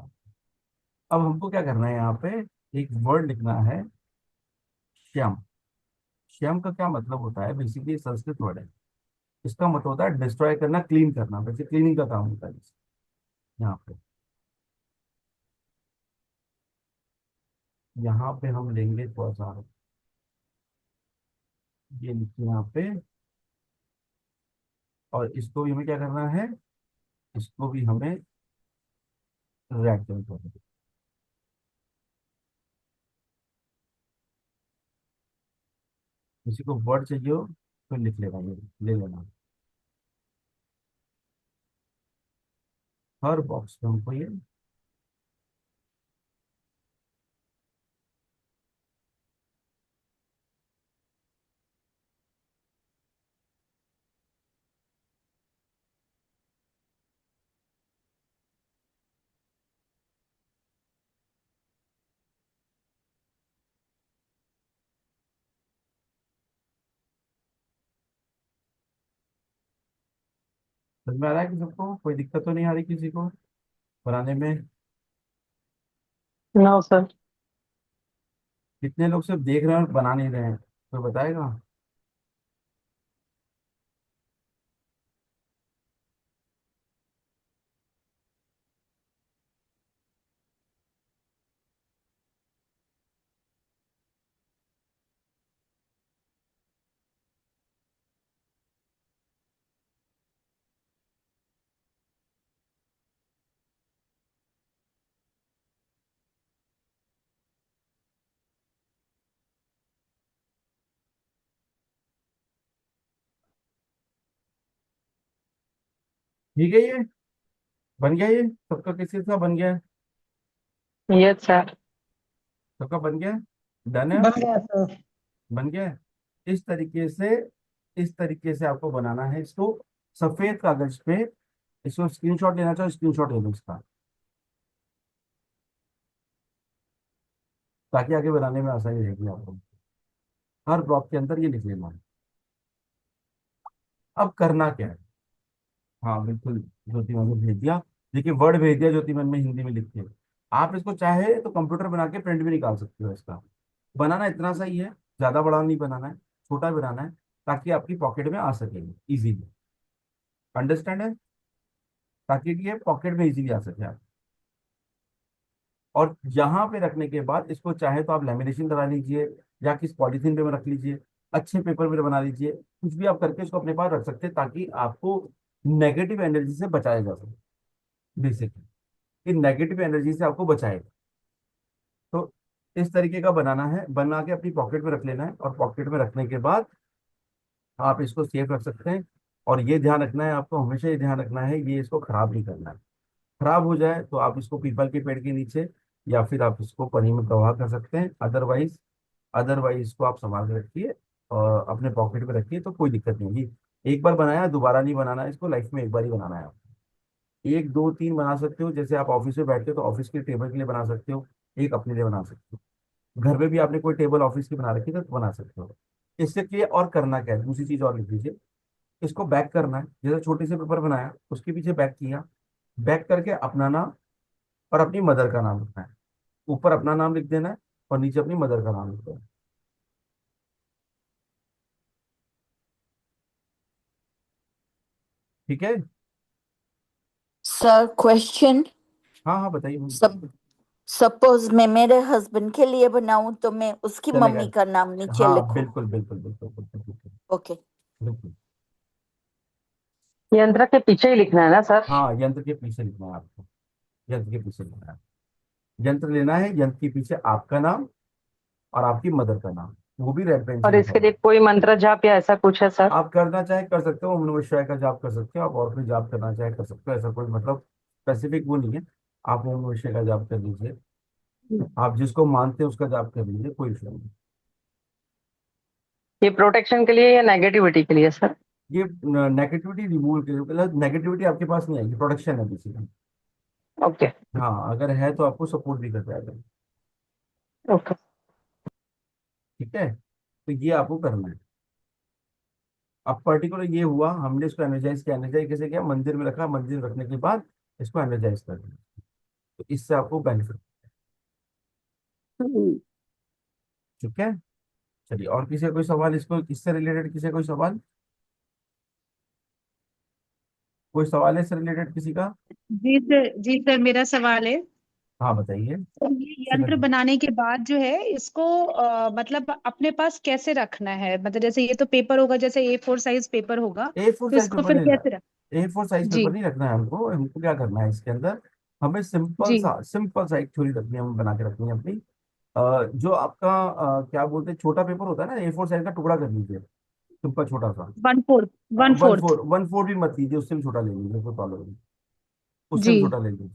अब हमको क्या करना है, यहाँ पे एक वर्ड लिखना है, श्याम। श्याम का क्या मतलब होता है? बेसिकली संस्कृत वर्ड है। इसका मतलब होता है डिस्ट्रॉय करना, क्लीन करना, वैसे क्लीनिंग का काम होता है यहाँ पे। यहाँ पे हम लेंगे थोड़ा सा, ये लिखिए यहाँ पे, और इसको भी हमें क्या करना है, इसको भी हमें रेड कलर करना है। किसी को वर्ड चाहिए हो तो लिख लेना, ये ले लेना। हर बॉक्स में हमको ये समझ में आ रहा है कि सबको कोई दिक्कत तो नहीं आ रही किसी को बनाने में? No sir. कितने लोग सिर्फ देख रहे हैं और बना नहीं रहे हैं, कोई बताएगा? ठीक है, ये बन गया, ये सबका किसी का बन गया है? Yes sir. सबका बन गया है? डन है? बन गया सर। बन गया है। इस तरीके से, इस तरीके से आपको बनाना है इसको, सफेद कागज पे। इसको स्क्रीनशॉट लेना चाहो, स्क्रीनशॉट ले लो इसका, ताकि आगे बनाने में आसानी रहेगी आपको। हर ब्लॉक के अंदर ये लिख लेना है। अब करना क्या है? हाँ बिल्कुल, ज्योति मैम को भेज दिया। देखिए वर्ड भेज दिया ज्योति मैम ने हिंदी में लिख के। आप इसको चाहे तो कंप्यूटर बना के प्रिंट भी निकाल सकते हो इसका। बनाना इतना सा ही है, ज्यादा बड़ा नहीं बनाना है, छोटा बनाना है, ताकि आपकी पॉकेट में आ सके इजीली। अंडरस्टैंड है? ताकि ये पॉकेट में इजीली आ सके आप। और यहाँ पे रखने के बाद इसको चाहे तो आप लेमिनेशन करा लीजिए, या किस पॉलिथीन पे रख लीजिए, अच्छे पेपर पे बना लीजिए, कुछ भी आप करके इसको अपने पास रख सकते हैं, ताकि आपको नेगेटिव एनर्जी से बचाया जा सके। बेसिकली ये नेगेटिव एनर्जी से आपको बचाएगा। इस तरीके का बनाना है, बना के अपनी पॉकेट में रख लेना है, और पॉकेट में रखने के बाद आप इसको सेफ रख सकते हैं। और ये ध्यान रखना है आपको, हमेशा ये ध्यान रखना है, ये इसको खराब नहीं करना है। खराब हो जाए तो आप इसको पीपल के पेड़ के नीचे या फिर आप इसको पन्नी में कवर कर सकते हैं। अदरवाइज अदरवाइज इसको आप संभाल के रखिए और अपने पॉकेट में रखिए, तो कोई दिक्कत नहीं होगी। एक बार बनाया, दोबारा नहीं बनाना है इसको, लाइफ में एक बार ही बनाना है आपको। एक दो तीन बना सकते हो, जैसे आप ऑफिस में बैठते हो तो ऑफिस के टेबल के लिए बना सकते हो, एक अपने लिए बना सकते हो। घर में भी आपने कोई टेबल ऑफिस की बना रखी है तो बना सकते हो। इससे के लिए और करना क्या है, दूसरी चीज और लिख लीजिए। इसको बैक करना है, जैसे छोटे से पेपर बनाया उसके पीछे बैक किया, बैक करके अपना नाम और अपनी मदर का नाम लिखना है। ऊपर अपना नाम लिख देना है और नीचे अपनी मदर का नाम लिख देना है। ठीक है। Sir question. हाँ हाँ बताइए। सब सपोज मैं मेरे हस्बैंड के लिए बनाऊं तो मैं उसकी चलेगा। मम्मी का नाम नीचे हाँ लिखूं? बिल्कुल बिल्कुल बिल्कुल बिल्कुल बिल्कुल ओके। बिल्कुल। यंत्र के पीछे ही लिखना है ना सर? हाँ यंत्र के पीछे लिखना है आपको, यंत्र के पीछे लिखना है। यंत्र लेना है, यंत्र के पीछे आपका नाम और आपकी मदर का नाम, वो भी रेड पेन से और लिखा इसके हुआ लिए है। कोई मंत्र जाप या ऐसा कुछ है सर? आप करना चाहे कर सकते हो, ओम नमः शिवाय का जाप कर सकते हो आप, और कोई जाप करना चाहे कर सकते हो, ऐसा कोई मतलब स्पेसिफिक वो नहीं है। आप ओम नमः शिवाय का जाप कर लीजिए, आप जिसको मानते हैं उसका जाप कर लीजिए, कोई इशू नहीं। ये प्रोटेक्शन के लिए या नेगेटिविटी के लिए सर? ये नेगेटिविटी रिमूव के लिए, मतलब नेगेटिविटी आपके पास नहीं आएगी, प्रोटेक्शन है बेसिकली। ओके। हाँ अगर है तो आपको सपोर्ट भी कर जाएगा। ओके। ठीक है, तो ये आपको करना है। अब पर्टिकुलर ये हुआ, हमने इसको एनर्जाइज किया। एनर्जाइज कैसे किया, मंदिर में रखा, मंदिर में रखने के बाद इसको एनर्जाइज कर दिया, तो इससे आपको बेनिफिट। ठीक है। चलिए, और किसी का कोई सवाल इसको, इससे रिलेटेड किसी का कोई सवाल, कोई सवाल है इससे रिलेटेड किसी का? जी सर, जी सर, मेरा सवाल है। हाँ बताइए। तो ये यंत्र बनाने के बाद जो है इसको मतलब अपने पास कैसे रखना है? मतलब जैसे ये तो पेपर होगा, जैसे A4 साइज पेपर होगा, ए फोर तो साइज इसको पेपर फिर नहीं, कैसे रख? ए फोर साइज जी पेपर नहीं रखना है हमको। हमको क्या करना है इसके अंदर, हमें जी सिंपल सा एक थ्योरी रखनी है, हमें बना के रखनी है अपनी। जो आपका क्या बोलते हैं, छोटा पेपर होता है ना, A4 साइज का टुकड़ा कर लीजिए, सिंपल छोटा सा। 1/4, one one fourth four one four भी मत लीजिए, उससे भी छोटा ले लीजिए, कोई प्रॉब्लम नहीं। उससे जी भी छोटा ले लीजिए।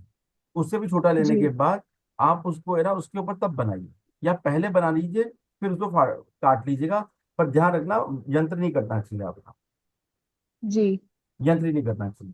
उससे भी छोटा लेने जी के बाद आप उसको है ना उसके ऊपर तब बनाइए, या पहले बना लीजिए फिर उसको काट लीजिएगा। पर ध्यान रखना, यंत्र नहीं करना चाहिए आपका, जी यंत्र ही नहीं करना चाहिए।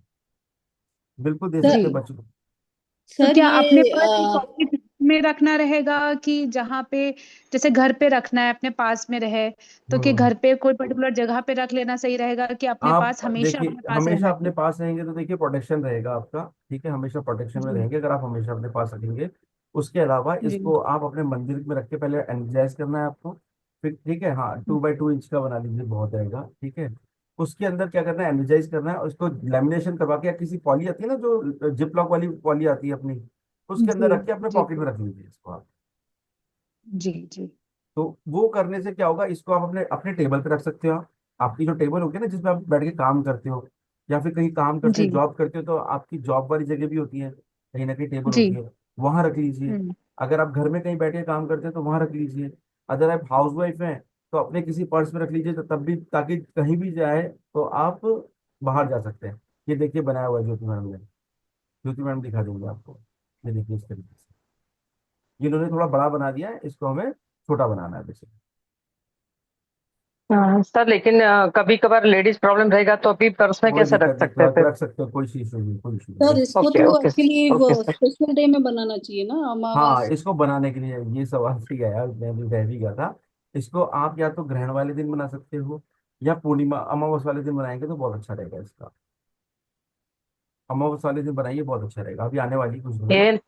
बिल्कुल दे सर सकते जी। हैं बच्चों को। तो सर क्या अपने ये पास ही पॉकेट में रखना रहेगा कि जहाँ पे, जैसे घर पे रखना है अपने पास में रहे, तो कि हम्म। घर पे कोई पर्टिकुलर जगह पे रख लेना सही रहेगा कि अपने आप पास हमेशा देखिए, अपने पास हमेशा रहना अपने चाहिए? पास रहेंगे तो देखिए प्रोटेक्शन रहेगा आपका। ठीक है, हमेशा प्रोटेक्शन में जी रहेंगे अगर आप हमेशा अपने पास रखेंगे। उसके अलावा जी इसको आप अपने मंदिर में रख के पहले एनर्जाइज करना है आपको। फिर ठीक है, हाँ 2x2 इंच का बना लीजिए, बहुत रहेगा। ठीक है, उसके अंदर क्या करना है, एनर्जाइज करना है, और उसको लेमिनेशन करवा के, या किसी पॉली आती है ना जो जिप लॉक वाली पॉली आती है अपनी, उसके अंदर जी रख के अपने जी पॉकेट में रख लीजिए इसको आप। जी जी तो वो करने से क्या होगा, इसको आप अपने अपने टेबल पे रख सकते हो आप। आपकी जो टेबल होगी ना जिसमें आप बैठ के काम करते हो, या फिर कहीं काम करते हो, जी जॉब करते हो, तो आपकी जॉब वाली जगह भी होती है, कहीं ना कहीं टेबल जी होती है, वहां रख लीजिए। हम्म अगर आप घर में कहीं बैठ के काम करते हैं तो वहां रख लीजिए। अगर आप हाउस वाइफ हैं तो अपने किसी पर्स में रख लीजिए, तो तब भी, ताकि कहीं भी जाए तो आप बाहर जा सकते हैं। ये देखिए बनाया हुआ है ज्योति मैडम ने, ज्योति मैडम दिखा देंगे आपको। ये देखिए इस तरीके से, ये इन्होंने थोड़ा बड़ा बना दिया है, इसको हमें छोटा बनाना है बेसिकली। हाँ, सर लेकिन कभी कभार लेडीज प्रॉब्लम रहेगा तो अभी पर्स में कोई कैसे दिक्कत रख नहीं, सकते हैं फिर? रख सकते हो, कोई इशू नहीं, कोई इशू सर नहीं। इसको ओके तो ओके। एक्चुअली वो ओके सर। स्पेशल डे में बनाना चाहिए ना, हाँ अमावस। इसको बनाने के लिए, ये सवाल ठीक है यार, मैं भी रह भी गया था। इसको आप या तो ग्रहण वाले दिन बना सकते हो, या पूर्णिमा अमावस वाले दिन बनाएंगे तो बहुत अच्छा रहेगा इसका। अमावस वाले दिन बनाइए, बहुत अच्छा रहेगा, अभी आने वाली कुछ दिनों में। ये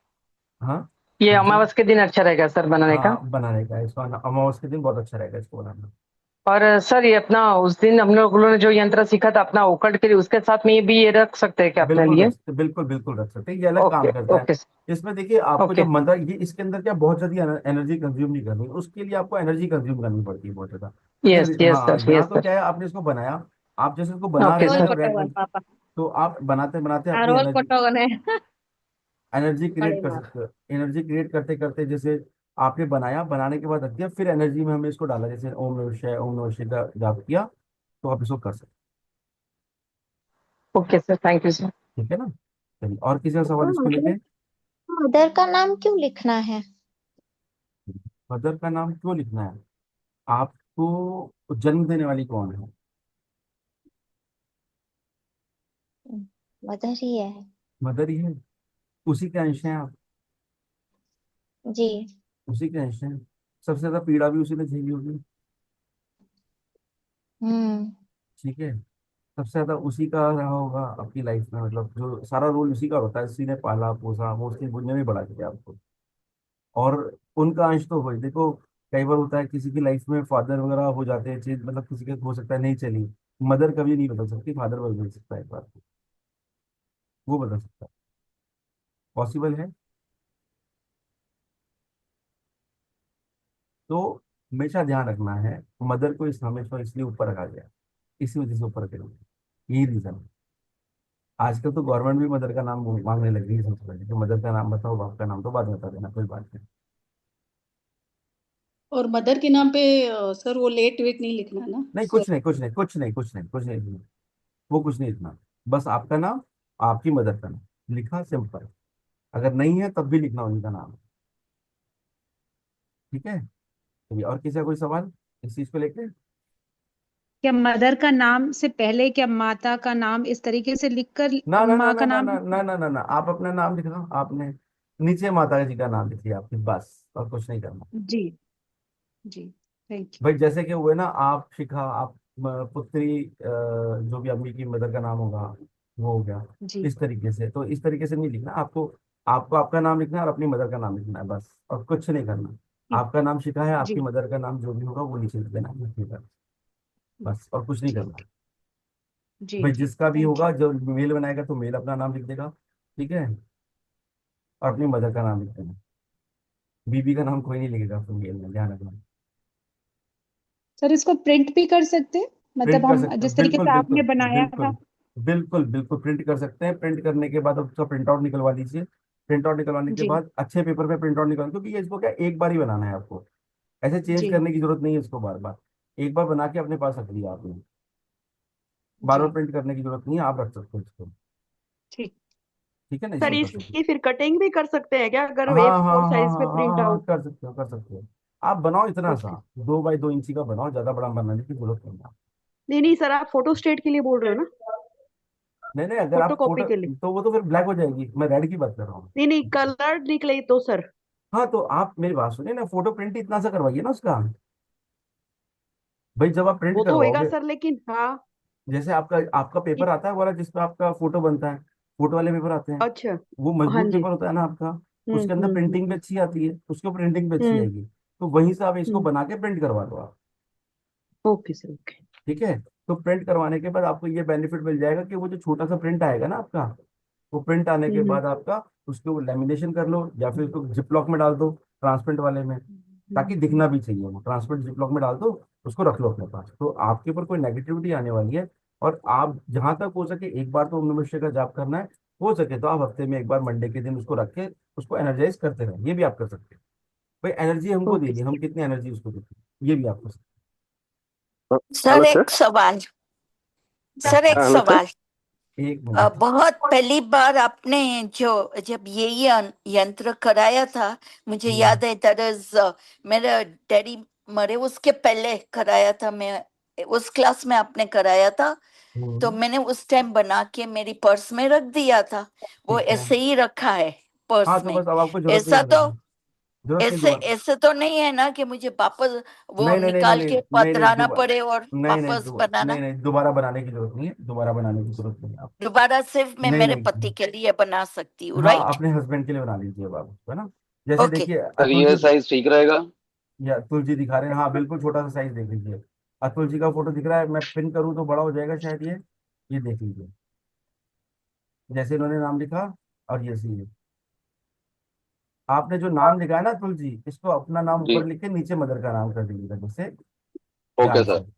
हाँ। ये हाँ जी। अमावस के दिन अच्छा रहेगा सर बनाने का? हाँ बनाने का इसको, अमावस के दिन बहुत अच्छा रहेगा इसको बनाना। और सर ये अपना उस दिन हम लोगों ने जो यंत्र सीखा था अपना ओकल्ट के लिए, उसके साथ में ये रख सकते हैं क्या अपने बिल्कुल लिए? रख सकते, बिल्कुल बिल्कुल रख सकते हैं, ये अलग काम ओके करता है। ओके इसमें देखिए आपको ओके। जब मंत्र, ये इसके अंदर क्या बहुत ज्यादा एनर्जी कंज्यूम नहीं करनी, उसके लिए आपको एनर्जी कंज्यूम करनी पड़ती है बहुत ज्यादा। यस ये यस हाँ, सर, यहाँ यस तो सर। क्या है, आपने इसको बनाया, आप जैसे इसको बना ओके रहे हैं ना सर। जब रेड, तो आप बनाते बनाते अपनी रोल एनर्जी, फोटो ने एनर्जी क्रिएट बड़े कर माँ। सकते हो। एनर्जी क्रिएट करते करते, जैसे आपने बनाया, बनाने के बाद रख दिया, फिर एनर्जी में हमने इसको डाला, जैसे ओम नमः शिवाय का जाप किया, तो आप इसको कर सकते okay sir, thank you sir. हैं। ठीक है ना? चलिए, और किसी का सवाल तो इसको लेके? मदर का नाम क्यों लिखना है? मदर का नाम क्यों लिखना है? आपको जन्म देने वाली कौन है? मदर ही है। मदर ही है। उसी के अंश हैं आप। जी। उसी के अंश हैं। सबसे ज्यादा पीड़ा भी उसी ने झेली होगी। हम्म। ठीक है। सबसे ज्यादा उसी का रहा होगा आपकी लाइफ में, मतलब जो सारा रोल उसी का होता है, उसी ने पाला पोसा, वो उसकी दुनिया में बड़ा किया आपको। और उनका अंश तो हो ही, देखो कई बार होता है किसी की लाइफ में फादर वगैरह हो जाते हैं चीज, मतलब किसी के हो सकता है नहीं चली, मदर कभी नहीं बदल सकती, फादर बदल सकता है एक बार, वो बदल सकता है, पॉसिबल है। तो हमेशा ध्यान रखना है, मदर को इस हमेशा इसलिए ऊपर रखा गया है, इसी वजह से ऊपर रखा गया है। यही रीजन है। आजकल तो गवर्नमेंट भी मदर का नाम मांगने लगी है सबसे पहले, तो मदर का नाम बताओ, बाप का नाम तो बाद में बता देना, कोई बात नहीं। और मदर के नाम पे सर वो लेट वेट नहीं लिखना ना नहीं, सर? कुछ नहीं, कुछ नहीं, कुछ नहीं, कुछ नहीं, कुछ नहीं, वो कुछ नहीं इतना। बस आपका नाम, आपकी मदर का नाम लिखा, सिंपल। अगर नहीं है तब भी लिखना उन्हीं का नाम। ठीक है? चलिए, और किसी का कोई सवाल इस चीज को लेके? क्या मदर का नाम से पहले क्या माता का नाम इस तरीके से लिखकर ना ना ना माँ ना का ना नाम? ना ना ना ना ना, आप अपना नाम लिख दो, आपने नीचे माता जी का नाम लिखिए आपके, बस, और कुछ नहीं करना। जी जी, थैंक यू। भाई जैसे कि हुए ना, आप शिखा, आप पुत्री, जो भी अम्मी की मदर का नाम होगा वो हो गया। जी इस तरीके से, तो इस तरीके से नहीं लिखना आपको। आपको आपका नाम लिखना है और अपनी मदर का नाम लिखना है, बस, और कुछ नहीं करना। जी आपका नाम शिखा है, आपकी जी मदर का नाम जो भी होगा वो नीचे लिख देना, लिखिएगा, बस, और कुछ नहीं करना। ठीक। जी भाई जी, जिसका भी थैंक होगा, यू। जो मेल बनाएगा तो मेल अपना नाम लिख देगा। ठीक है? और अपनी मदर का नाम लिख देना। बीबी का नाम कोई नहीं लिखेगा फिर मेल में, ध्यान रखना। सर इसको प्रिंट भी कर सकते हैं, मतलब प्रिंट कर हम सकते हो, जिस तरीके बिल्कुल से आपने बिल्कुल बनाया बिल्कुल। था? बिल्कुल बिल्कुल प्रिंट कर सकते हैं। प्रिंट करने के बाद अब उसका प्रिंट आउट निकलवा लीजिए। प्रिंट आउट निकलवाने के जी बाद अच्छे पेपर पे प्रिंट आउट निकलवा, क्योंकि ये इसको क्या एक बार ही बनाना है आपको, ऐसे चेंज जी करने की जरूरत नहीं है इसको बार बार। एक बार बना के अपने पास रख लिया आपने, बार जी, बार प्रिंट करने की जरूरत नहीं है, आप रख सकते हो इसको। ठीक। ठीक है ना? सर इसको कर सकते हो। इसकी फिर कटिंग भी कर सकते हैं क्या, अगर ए हाँ हाँ फोर हाँ साइज पे हाँ हाँ प्रिंट हाँ हाँ, आउट? कर सकते हो, कर सकते हो। आप बनाओ इतना सा, ओके। 2 बाई 2 इंची का बनाओ, ज्यादा बड़ा बनाने की जरूरत नहीं है। नहीं नहीं सर, आप फोटो स्टेट के लिए बोल रहे हो ना? नहीं नहीं, अगर फोटो आप कॉपी फोटो, के लिए? तो वो तो फिर ब्लैक हो जाएगी, मैं रेड की बात कर रहा हूँ। नहीं नहीं, कलर निकले तो सर? हाँ, तो आप मेरी बात सुनिए ना, फोटो प्रिंट इतना सा करवाइए ना उसका। भाई जब आप प्रिंट वो तो होएगा करवाओगे, सर, लेकिन हाँ। जैसे आपका आपका पेपर आता है वाला जिसपे आपका फोटो बनता है, फोटो वाले पेपर आते हैं, अच्छा। वो हाँ मजबूत जी। पेपर होता है ना आपका, उसके अंदर प्रिंटिंग भी हम्म। अच्छी आती है, उसके प्रिंटिंग भी अच्छी हम्म आएगी। तो वहीं से आप इसको हम्म। बना के प्रिंट करवा दो आप। Okay sir, okay. ठीक है? तो प्रिंट करवाने के बाद आपको ये बेनिफिट मिल जाएगा कि वो जो छोटा सा प्रिंट आएगा ना आपका, वो प्रिंट आने के हम्म बाद आपका उसको लेमिनेशन कर लो, या फिर उसको जिप लॉक में डाल दो, ट्रांसपेरेंट वाले में, ताकि दिखना भी चाहिए, वो ट्रांसपेरेंट जिप लॉक में डाल दो, उसको रख लो अपने पास, तो आपके ऊपर कोई नेगेटिविटी आने वाली है। और आप जहां तक हो सके एक बार तो ओम नमः शिवाय का जाप करना है, हो सके तो आप हफ्ते में एक बार मंडे के दिन उसको रख के उसको एनर्जाइज करते रहे, ये भी आप कर सकते हैं। भाई एनर्जी हमको ओके देनी है, सर। हम कितनी एनर्जी उसको देते हैं, ये भी आप कर सकते सर हेलो सर। एक सवाल। हैं। सर एक हेलो सर। सवाल। एक मिनट। बहुत पहली बार आपने जो जब ये यंत्र कराया था, मुझे हम्म याद है दैट इज मेरा डैडी मरे उसके पहले कराया था मैं, उस क्लास में आपने कराया था। तो हम्म, मैंने उस टाइम बना के मेरी पर्स में रख दिया था, वो ठीक है। ऐसे ही रखा है हाँ, पर्स तो में। बस अब आपको जरूरत नहीं ऐसा है, तो जरूरत नहीं ऐसे दोबारा। ऐसे तो नहीं है ना कि मुझे वापस वो नहीं नहीं नहीं नहीं निकाल नहीं के नहीं नहीं पतराना दोबारा, पड़े और नहीं नहीं वापस दोबारा, नहीं बनाना? नहीं दोबारा बनाने की जरूरत नहीं है, दोबारा बनाने की जरूरत नहीं है आप। दोबारा सिर्फ मैं नहीं मेरे नहीं, पति के लिए बना सकती हूँ, हाँ, राइट? अपने हस्बैंड के लिए बना लीजिए अब आप उसको, है ना? जैसे ओके। देखिए सर अतुल ये जी, साइज ठीक रहेगा? या अतुल जी दिखा रहे हैं, हाँ बिल्कुल, छोटा सा साइज देख लीजिए। अतुल जी का फोटो दिख रहा है, मैं पिन करूँ तो बड़ा हो जाएगा शायद, ये देख लीजिए, जैसे इन्होंने नाम लिखा, और ये सी है। आपने जो नाम लिखा है ना अतुल जी, इसको अपना नाम जी। ऊपर लिख के नीचे मदर का नाम कर दीजिएगा, जैसे, ओके ध्यान सर। से,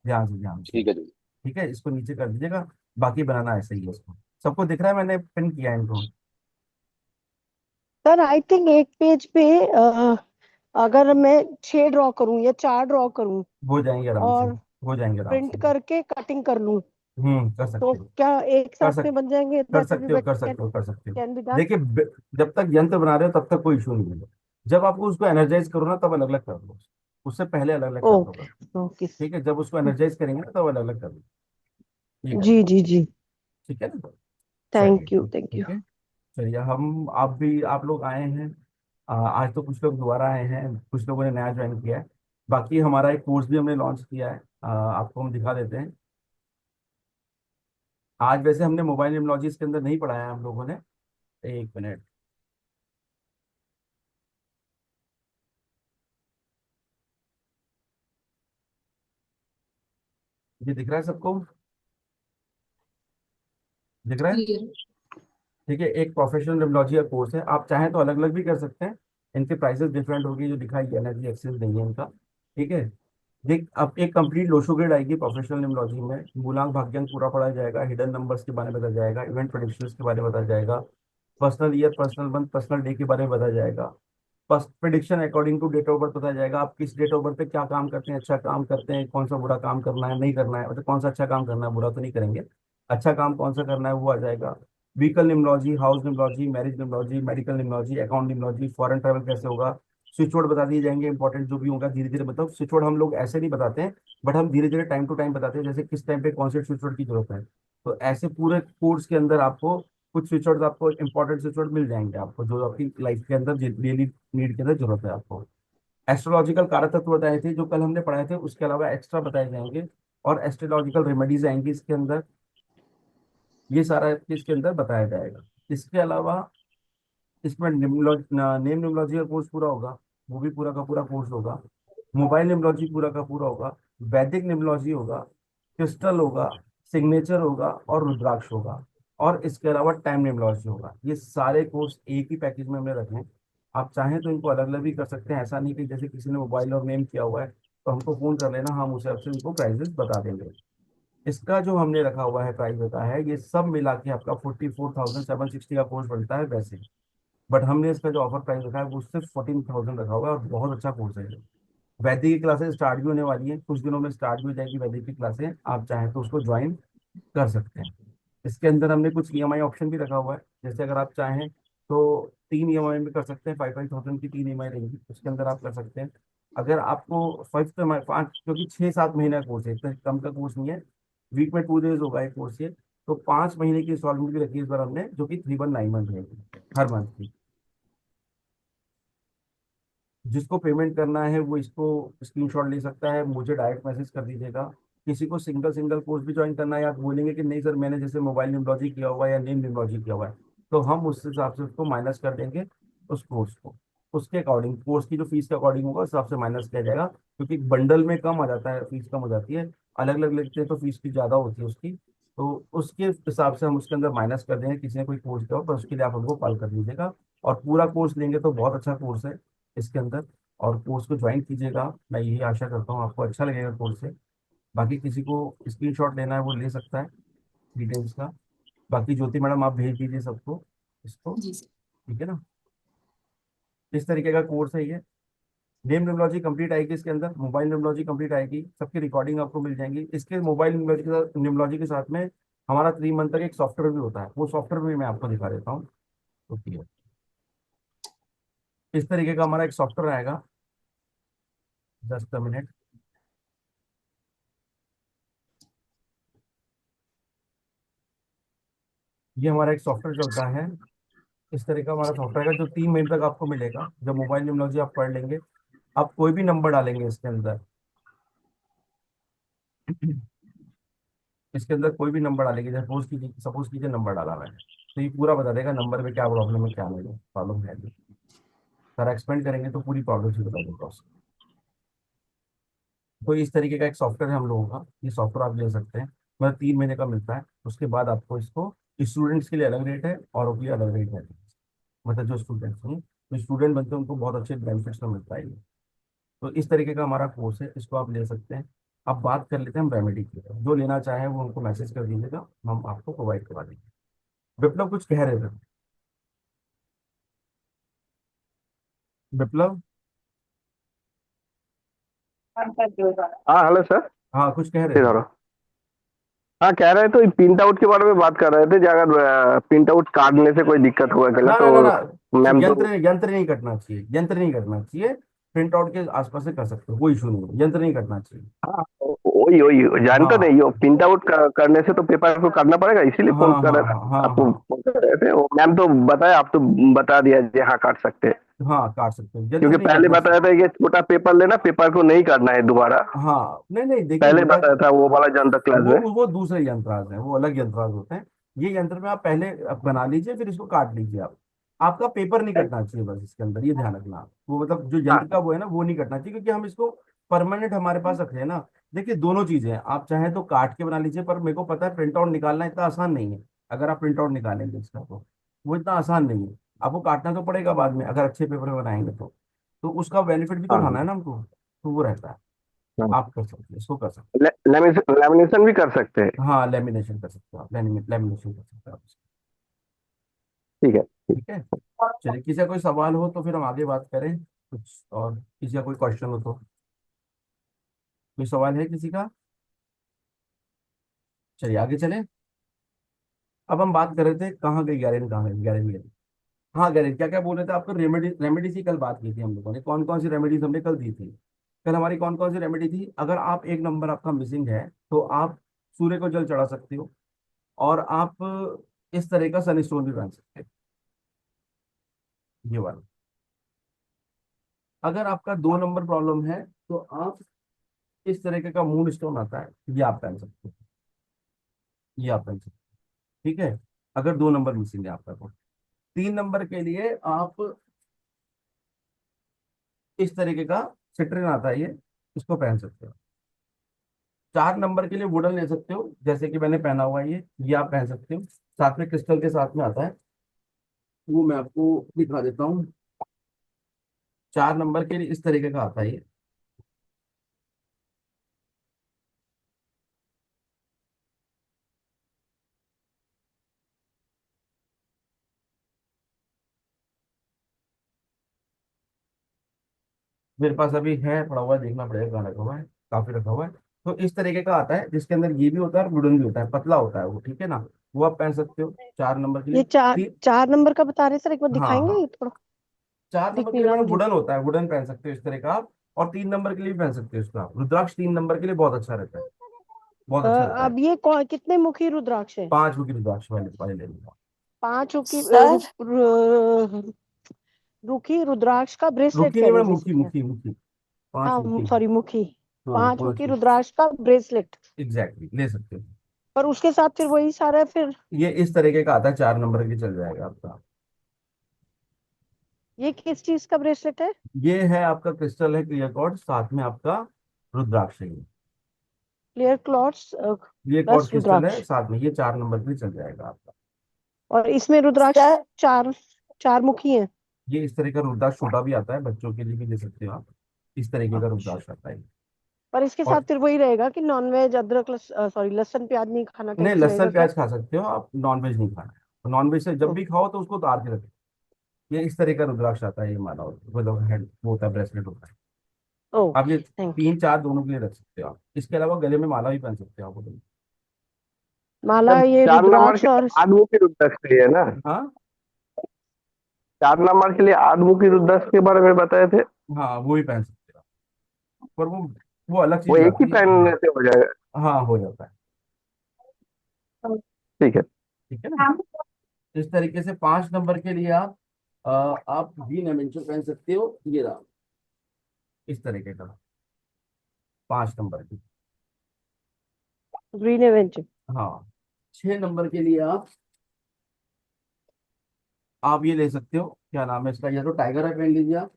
ध्यान से, ध्यान से। ठीक है जी। ठीक है, इसको नीचे कर दीजिएगा। बाकी बनाना ऐसे ही है इसको। सबको दिख रहा है, मैंने पिन किया है इनको। सर आई थिंक एक पेज पे अगर मैं 6 ड्रॉ करूं या 4 ड्रॉ करूं हो जाएंगे आराम से, और हो जाएंगे आराम से। प्रिंट करके कटिंग कर लूं, कर तो सकते हो, क्या एक कर साथ में सकते बन जाएंगे? कर दैट सकते विल हो, बी कर कैन सकते हो, कर सकते हो। Can be done. देखिए जब तक यंत्र बना रहे हो तब तक कोई इशू नहीं है। जब आपको उसको एनर्जाइज करो ना तब अलग अलग कर लो, उससे पहले अलग अलग कर लो ओके बस। ओके। ठीक है, जब उसको एनर्जाइज करेंगे ना तब अलग अलग कर लो, ये जी करना। जी जी। ठीक है ना। चलिए थैंक यू ठीक, थैंक यू। ठीक है। चलिए हम आप भी, आप लोग आए हैं, आज तो कुछ लोग दोबारा आए हैं, कुछ लोगों ने नया ज्वाइन किया है। बाकी हमारा एक कोर्स भी हमने लॉन्च किया है, आपको हम दिखा देते हैं। आज वैसे हमने मोबाइल न्यूमोलॉजी के अंदर नहीं पढ़ाया है हम लोगों ने। एक मिनट, ये दिख रहा है सबको? दिख रहा है? क्लियर। ठीक है, एक प्रोफेशनल न्यूमोलॉजी का कोर्स है, आप चाहें तो अलग अलग भी कर सकते हैं। इनके प्राइसेस डिफरेंट होगी, जो दिखाई एनर्जी एक्सेस नहीं है इनका। ठीक है। देख, अब एक कंप्लीट लोशो ग्रेड आएगी प्रोफेशनल न्यूमोलॉजी में, मूलांक भाग्यांक पूरा पढ़ा जाएगा, हिडन नंबर्स के बारे में बताया जाएगा, इवेंट प्रेडिक्शंस के बारे में बताया जाएगा, personal year, personal month, personal day के बारे में बताया जाएगा, first prediction according to date of birth बताया जाएगा, आप किस डेट ऑफ बर्थ पे क्या काम करते हैं, अच्छा काम करते हैं, कौन सा बुरा काम करना है नहीं करना है, मतलब कौन सा अच्छा काम करना है, बुरा तो नहीं करेंगे, अच्छा काम कौन सा करना है वो आ जाएगा। Vehicle numerology, house numerology, marriage numerology, medical numerology, account numerology, foreign travel कैसे होगा, स्विच वर्ड बता दिए जाएंगे, इंपॉर्टेंट जो भी होगा धीरे धीरे, मतलब स्विच वर्ड हम लोग ऐसे नहीं बताते हैं, बट हम धीरे धीरे टाइम टू टाइम बताते हैं, जैसे किस टाइम पे कौन से स्विच वर्ड की जरूरत है। तो ऐसे पूरे कोर्स के अंदर आपको कुछ स्विच वर्ड, आपको इंपॉर्टेंट स्विच वर्ड मिल जाएंगे आपको, जो आपकी लाइफ के अंदर डेली नीड के अंदर जरूरत है आपको। एस्ट्रोलॉजिकल कारक तत्व बताए थे जो कल हमने पढ़ाए थे, उसके अलावा एक्स्ट्रा बताए जाएंगे। और एस्ट्रोलॉजिकल रेमेडीज आएंगी इसके अंदर, ये सारा इसके अंदर बताया जाएगा। इसके अलावा इसमें नेम न्यूमरोलॉजी का कोर्स पूरा होगा, वो भी पूरा का पूरा कोर्स होगा। मोबाइल न्यूमरोलॉजी पूरा का पूरा होगा। वैदिक न्यूमरोलॉजी होगा, क्रिस्टल होगा, सिग्नेचर होगा और रुद्राक्ष होगा। और इसके अलावा टाइम न्यूमरोलॉजी होगा। ये सारे कोर्स एक ही पैकेज में हमने रखे हैं। आप चाहें तो इनको अलग अलग भी कर सकते हैं, ऐसा नहीं कि जैसे किसी ने मोबाइल और नेम किया हुआ है तो हमको फोन कर लेना, हम उसे आपसे उनको प्राइजेस बता देंगे। इसका जो हमने रखा हुआ है प्राइस होता है, ये सब मिला के आपका 44,760 का कोर्स बनता है वैसे। बट हमने इसका जो ऑफर प्राइस रखा है वो सिर्फ 14,000 रखा हुआ है, और बहुत अच्छा कोर्स है ये। वैदिक की क्लासेस स्टार्ट भी होने वाली है, कुछ दिनों में स्टार्ट भी हो जाएगी वैदिक की क्लासें, आप चाहें तो उसको ज्वाइन कर सकते हैं। इसके अंदर हमने कुछ ईएमआई ऑप्शन भी रखा हुआ है, जैसे अगर आप चाहें तो 3 ईएमआई में कर सकते हैं, 5,000 की 3 ईएमआई रहेंगी, उसके अंदर आप कर सकते हैं। अगर आपको 5 क्योंकि 6-7 महीने का कोर्स है, इतना कम का कोर्स नहीं है, वीक में 2 डेज होगा एक कोर्स ये। तो 5 महीने की इंस्टॉलमेंट भी रखी है इस बार हमने, जो कि 319 रहेगी हर मंथ की। जिसको पेमेंट करना है वो इसको स्क्रीनशॉट ले सकता है, मुझे डायरेक्ट मैसेज कर दीजिएगा। किसी को सिंगल सिंगल कोर्स भी ज्वाइन करना है, या बोलेंगे कि नहीं सर मैंने जैसे मोबाइल न्यूमरोलॉजी किया हुआ है या नेम न्यूमरोलॉजी किया हुआ है, तो हम उस हिसाब से उसको माइनस कर देंगे उस कोर्स को, उसके अकॉर्डिंग कोर्स की जो फीस के अकॉर्डिंग होगा उस हिसाब से माइनस किया जाएगा, क्योंकि बंडल में कम आ जाता है, फीस कम हो जाती है। अलग अलग लेते हैं तो फीस की ज़्यादा होती है उसकी, तो उसके हिसाब से हम उसके अंदर माइनस कर देंगे। किसी ने कोई कोर्स किया हो तो उसके लिए आप हमको कॉल कर दीजिएगा। और पूरा कोर्स लेंगे तो बहुत अच्छा कोर्स है इसके अंदर, और कोर्स को ज्वाइन कीजिएगा, मैं यही आशा करता हूँ आपको अच्छा लगेगा कोर्स से। बाकी किसी को स्क्रीनशॉट लेना है वो ले सकता है डिटेल्स का। बाकी ज्योति मैडम आप भेज दीजिए सबको इसको, जी सर। ठीक है ना। इस तरीके का कोर्स है ये। नेम न्यूमरोलॉजी कंप्लीट आएगी इसके अंदर, मोबाइल न्यूमरोलॉजी कंप्लीट आएगी, सबकी रिकॉर्डिंग आपको मिल जाएंगी। इसके मोबाइल न्यूमरोलॉजी के साथ में हमारा 3 मंथ तक एक सॉफ्टवेयर भी होता है, वो सॉफ्टवेयर भी मैं आपको दिखा देता हूँ। ओके, इस तरीके का हमारा एक सॉफ्टवेयर आएगा, जस्ट अ मिनट। ये हमारा एक सॉफ्टवेयर चलता है, इस तरह का हमारा सॉफ्टवेयर है जो 3 महीने तक आपको मिलेगा। जब मोबाइल न्यूमरोलॉजी आप पढ़ लेंगे, आप कोई भी नंबर डालेंगे इसके अंदर, इसके अंदर कोई भी नंबर डालेंगे, जैसे सपोज कीजिए नंबर डाला मैंने, तो ये पूरा बता देगा नंबर में क्या प्रॉब्लम है, क्या नहीं प्रॉब्लम है। सारा एक्सपेंड करेंगे तो पूरी प्रॉब्लम से बता देगा उसको। तो इस तरीके का एक सॉफ्टवेयर है हम लोगों का, ये सॉफ्टवेयर आप ले सकते हैं, मतलब 3 महीने का मिलता है। उसके बाद आपको इसको स्टूडेंट्स के लिए अलग रेट है और के लिए अलग रेट है, मतलब जो स्टूडेंट्स हैं, जो स्टूडेंट बनते हैं उनको बहुत अच्छे बेनिफिट्स में मिलता है ये। तो इस तरीके का हमारा कोर्स है, इसको आप ले सकते हैं। अब बात कर लेते हैं हम रेमेडी की, जो लेना चाहे वो हमको मैसेज कर दीजिएगा, हम आपको प्रोवाइड करवा देंगे। विप्लव कुछ कह रहे थे? विप्लव, हाँ हेलो सर। हाँ कुछ कह रहे थे। इधर हो। हाँ कह रहे थे प्रिंट आउट के बारे में बात कर रहे थे, जो अगर प्रिंट आउट काटने से कोई दिक्कत हुआ क्या ना तो ना ना ना, मैम तो। यंत्र नहीं कटना चाहिए, यंत्र नहीं कटना चाहिए। प्रिंट आउट के आसपास से कर सकते हो, कोई इशू नहीं है, यंत्र नहीं कटना चाहिए। हाँ वही वही जानता हाँ नहीं, वो प्रिंट आउट करने से तो पेपर को करना पड़ेगा, इसीलिए फोन हाँ कर हाँ रहे हाँ थे हाँ आपको, हाँ फोन कर रहे थे। वो मैम तो बताया, आप तो बता दिया जी, हाँ काट सकते हैं। हाँ, काट सकते हो, यंत्र क्योंकि नहीं पहले कटना बताया चाहिए। था कि छोटा पेपर लेना, पेपर को नहीं करना है दोबारा। हाँ नहीं नहीं, देखिए पहले होता, बताया था वो वाला जनता क्लास में। वो दूसरे यंत्रांश हैं, वो अलग यंत्रांश होते हैं। ये यंत्र में आप पहले बना लीजिए, फिर इसको काट लीजिए आप। आपका पेपर नहीं कटना चाहिए बस, इसके अंदर ये ध्यान रखना आप। वो मतलब जो हाँ यंत्र का वो है ना, वो नहीं कटना चाहिए, क्योंकि हम इसको परमानेंट हमारे पास रख रहे हैं ना। देखिए दोनों चीजें हैं, आप चाहें तो काट के बना लीजिए, पर मेरे को पता है प्रिंट आउट निकालना इतना आसान नहीं है। अगर आप प्रिंट आउट निकालेंगे इसका तो वो इतना आसान नहीं है। आपको काटना तो पड़ेगा बाद में, अगर अच्छे पेपर में बनाएंगे तो उसका बेनिफिट भी तो हाँ उठाना है ना हमको। तो वो रहता है। हाँ। आप कर सकते हैं, इसको कर सकते लेमिनेशन भी कर सकते हैं। हैं। हाँ लेमिनेशन कर सकते हो आप, लेमिनेशन कर सकते हो आप इसको। ठीक है। ठीक है। चलिए, किसी का कोई सवाल हो तो फिर हम आगे बात करें कुछ, और किसी का कोई क्वेश्चन हो तो। कोई सवाल है किसी का? चलिए आगे चलें। अब हम बात कर रहे थे, कहाँ गई गैरेन, कहाँ गई गैरेन गई। हाँ गैरेन, क्या क्या बोल रहे थे आपको, रेमेडीज की कल बात की थी हम लोगों ने, कौन कौन सी रेमेडीज हमने कल दी थी। कल हमारी कौन कौन सी रेमेडी थी? अगर आप एक नंबर आपका मिसिंग है तो आप सूर्य को जल चढ़ा सकते हो, और आप इस तरह का सनस्टोन भी पहन सकते हो, ये वाला। अगर आपका 2 नंबर प्रॉब्लम है तो आप इस तरीके का मून स्टोन आता है, ये आप पहन सकते हो, ये आप पहन सकते हो। ठीक है, अगर 2 नंबर मिसिंग है आपका तो। 3 नंबर के लिए आप इस तरीके का सिट्रिन आता है, ये इसको पहन सकते हो। 4 नंबर के लिए वुडन ले सकते हो, जैसे कि मैंने पहना हुआ है ये आप पहन सकते हो। साथ में क्रिस्टल के साथ में आता है, वो मैं आपको दिखा देता हूँ। 4 नंबर के लिए इस तरीके का आता है ये। मेरे पास अभी है पड़ा हुआ है, देखना पड़ेगा कहाँ रखा हुआ है, काफी रखा हुआ है। तो इस तरीके का आता है, जिसके अंदर ये भी होता है और वुडन भी होता है, पतला होता है वो, ठीक है ना। वो आप पहन सकते हो 4 नंबर के लिए। ये चार तीन, चार नंबर का बता रहे सर, एक बार हाँ दिखाएंगे, हाँ, ये थोड़ा 4 नंबर दिख के नहीं लिए रहा मैंने मुझे। वुडन होता है, वुडन पहन सकते हो इस तरह का आप। और 3 नंबर के लिए भी पहन सकते हो इसका आप। रुद्राक्ष 3 नंबर के लिए बहुत अच्छा रहता है, बहुत अच्छा रहता है। अब ये कितने मुखी रुद्राक्ष है? 5 मुखी रुद्राक्ष वाले वाले ले लूंगा। 5 मुखी सर रुखी रुद्राक्ष का ब्रेसलेट रुकी कह नहीं रहे मैडम, हैं मुखी बेसिकली। मुखी मुखी, 5 मुखी। हाँ सॉरी, मुखी। हाँ 5 मुखी 5 मुखी, रुद्राक्ष का ब्रेसलेट। एग्जैक्टली ले सकते हो। पर उसके साथ फिर वही सारा फिर ये इस तरीके का आता है, 4 नंबर की चल जाएगा आपका। ये किस चीज का ब्रेसलेट है? ये है आपका क्रिस्टल है, क्लियर कॉर्ड, साथ में आपका रुद्राक्ष है ये। क्लियर क्लॉट्स ये कॉर्ड प्लस क्रिस्टल है रुद्राक्ष। साथ में, ये 4 नंबर पे चल जाएगा आपका। और इसमें रुद्राक्ष सर चार चार मुखी है। ये इस तरह का रुद्राक्ष छोटा भी आता है, बच्चों के लिए भी ले सकते हो आप। इस तरीके का अच्छा, रुद्राक्ष आता है। पर इसके साथ और फिर वही रहेगा कि नॉनवेज अदरक सॉरी लहसुन प्याज नहीं खाना, नहीं, टाइप से लहसुन रहेगा क्या? प्याज खा सकते हो आप, नॉनवेज नहीं खाना है। नॉनवेज से जब ओ, भी खाओ तो उसको उतार के रखो। ये इस तरह का रुद्राक्ष आता है, ये माला मतलब हेड वो होता है, ब्रेसलेट होता है। आप ये ओके, थैंक यू। 3 4 दोनों के लिए रख सकते हो आप। इसके अलावा गले में माला भी पहन सकते हो आप बोलो। माला सर ये 4 नंबर रुद्राक्ष के लिए और आदमुखी रुद्राक्ष चाहिए ना? हाँ 4 नंबर के लिए आदमुखी रुद्राक्ष के बारे में बताए थे। हाँ, वो भी पहन सकते हो आप। पर वो अलग वो चीज एक ही जाती है। पहनने से हो जाएगा? हाँ हो जाता है। ठीक है। ठीक है ना। इस तरीके से 5 नंबर के लिए आप भी डायमेंशन पहन सकते हो, ये रहा इस तरीके का 5 नंबर की। Green Avenger. हाँ, 6 नंबर के लिए आप ये ले सकते हो, क्या नाम है इसका, या तो टाइगर आई पहन लीजिए आप,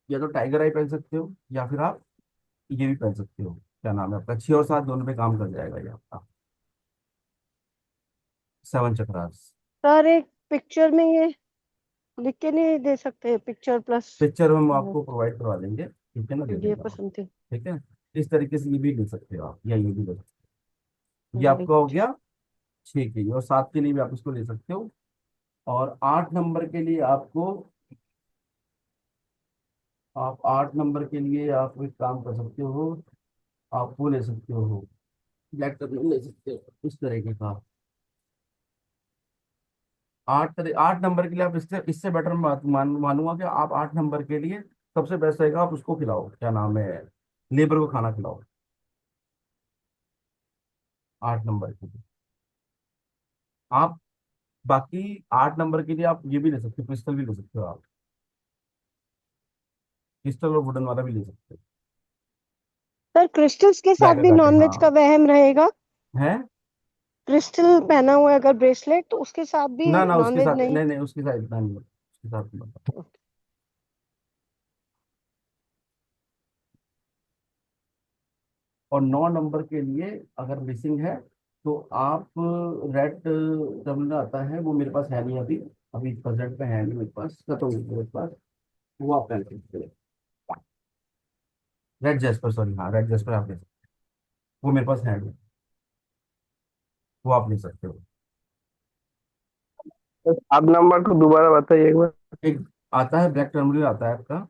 या तो टाइगर आई पहन सकते हो, या फिर आप ये भी पहन सकते हो, क्या नाम है आपका, 6 और 7 दोनों पे काम कर जाएगा ये आपका 7 चक्रास। सर एक पिक्चर में ये लिख के नहीं दे सकते, पिक्चर प्लस पिक्चर हम आपको प्रोवाइड करवा देंगे, ठीक है ना, दे पीडीएफ देंगे और हम। समथिंग। ठीक है, इस तरीके से ये भी ले सकते हो आप, या ये भी ले सकते हो। ये आपका हो राइट। गया 6 के लिए, और 7 के लिए भी आप इसको ले सकते हो। और 8 नंबर के लिए आपको आप 8 नंबर के लिए आप एक काम कर सकते हो, आप वो ले सकते हो, ब्लैक टर्मिनल ले सकते हो इस तरीके का। 8 नंबर के लिए आप इससे इससे बेटर मानूंगा कि आप 8 नंबर के लिए सबसे बेस्ट रहेगा आप उसको खिलाओ, क्या नाम है, लेबर को खाना खिलाओ 8 नंबर के लिए। आप बाकी 8 नंबर के लिए आप ये भी ले सकते हो, पिस्टल भी ले सकते हो आप, पिस्टल और वुडन वाला भी ले सकते हो। सर क्रिस्टल्स के साथ ब्लैक भी अगाटे, नॉनवेज का हाँ वहम रहेगा? है। क्रिस्टल पहना हुआ है अगर ब्रेसलेट, तो उसके साथ भी ना ना उसके नॉनवेज साथ नहीं? नहीं, नहीं उसके साथ इतना नहीं है, उसके साथ नहीं होता। और 9 नंबर के लिए अगर मिसिंग है तो आप रेड टर्मिनल आता है, वो मेरे पास है नहीं अभी, अभी प्रेजेंट में है नहीं मेरे पास, खत्म हो गया मेरे पास, वो आप पहन सकते हो। रेड जेस्पर, सॉरी हाँ रेड जेस्पर आप ले सकते हो, वो मेरे पास है नहीं, वो आप ले सकते हो। 8 नंबर को दोबारा बताइए एक बार। एक आता है ब्लैक टर्मिनल आता है आपका,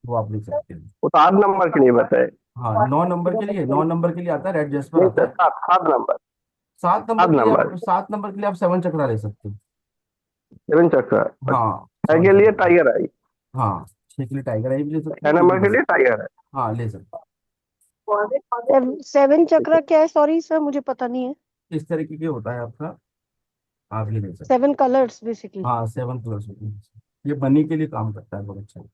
वो आप ले सकते हो। वो तो 8 नंबर के लिए बताए। हाँ 9 नंबर के लिए, 9 नंबर के लिए आता है रेड जेस्पर नहीं आता सर, है। 7 7 नंबर। 7 नंबर सात के लिए आप, नंबर 7 नंबर के लिए आप 7 चक्रा ले सकते हो। 7 चक्र। हाँ छह सेवन के लिए चक्रा टाइगर आई। हाँ 6 के लिए टाइगर आई भी ले सकते छह हो, ये भी नंबर ले के लिए सकते टाइगर है। हो, हाँ ले सकते सेवन चक्र क्या है? सॉरी सर, मुझे पता नहीं है। हो। इस तरीके के होता है आपका, आप ये ले सकते 7 कलर्स बेसिकली। हो। हाँ 7 प्लस होती है, ये बनी के लिए काम करता है बहुत अच्छा, मनी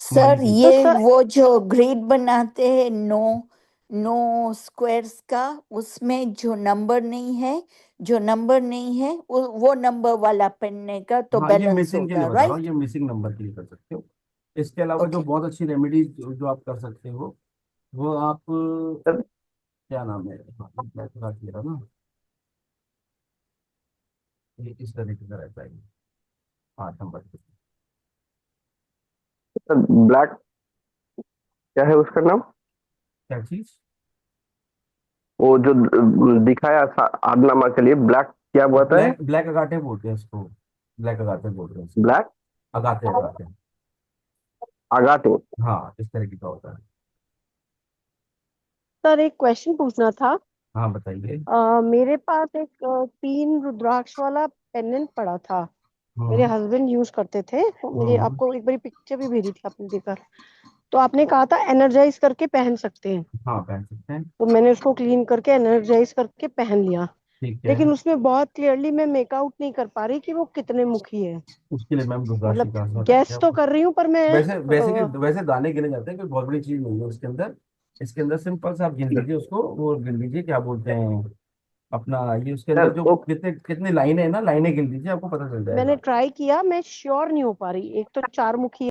सर सीट। तो ये सर वो जो ग्रिड बनाते हैं नो नो स्क्वायर्स का, उसमें जो नंबर नहीं है, जो नंबर नहीं है वो नंबर वाला पहनने का तो हाँ ये बैलेंस मिसिंग के लिए होगा, बता रहा हूँ, राइट? ये मिसिंग नंबर के लिए कर सकते हो। इसके अलावा जो ओके। बहुत अच्छी रेमेडीज जो आप कर सकते हो, वो आप सर क्या नाम है, हाँ ये ब्लैक का रहा ना, ये इस तरीके का रहता है 8 नंबर के। ब्लैक क्या है उसका नाम? क्या चीज? वो जो दिखाया 8 नंबर के लिए ब्लैक क्या बताए? ब्लैक ब्लैक अगाटे बोलते हैं इसको, ब्लैक अगाटे बोलते हैं इसको, ब्लैक अगाते अगाते। आगाटे। हाँ इस तरीके का होता है। सर एक क्वेश्चन पूछना था। हाँ बताइए। मेरे पास एक 3 रुद्राक्ष वाला पेंडेंट पड़ा था। मेरे हम्म हस्बैंड यूज करते थे, तो मेरे हम्म, आपको एक बारी पिक्चर भी भेजी थी आपने देखा। तो आपने कहा था एनर्जाइज करके पहन सकते हैं, हाँ पहन सकते हैं। तो मैंने उसको क्लीन करके एनर्जाइज करके पहन लिया। ठीक है, लेकिन उसमें बहुत क्लियरली मैं मेकआउट नहीं कर पा रही कि वो कितने मुखी है। उसके लिए मैम रुद्राक्ष मतलब का आसमान रखते गैस हैं तो आपको। कर रही हूँ पर मैं वैसे गाने गिने जाते हैं, कोई बहुत बड़ी चीज नहीं है उसके अंदर। इसके अंदर सिंपल सा आप गिन लीजिए उसको, वो गिन लीजिए क्या बोलते हैं अपना, ये उसके अंदर सर जो वो कितने कितनी लाइनें है ना, लाइनें गिन लीजिए आपको पता चल मैंने जाएगा। ट्राई किया, मैं श्योर नहीं हो पा रही। एक तो 4 मुखी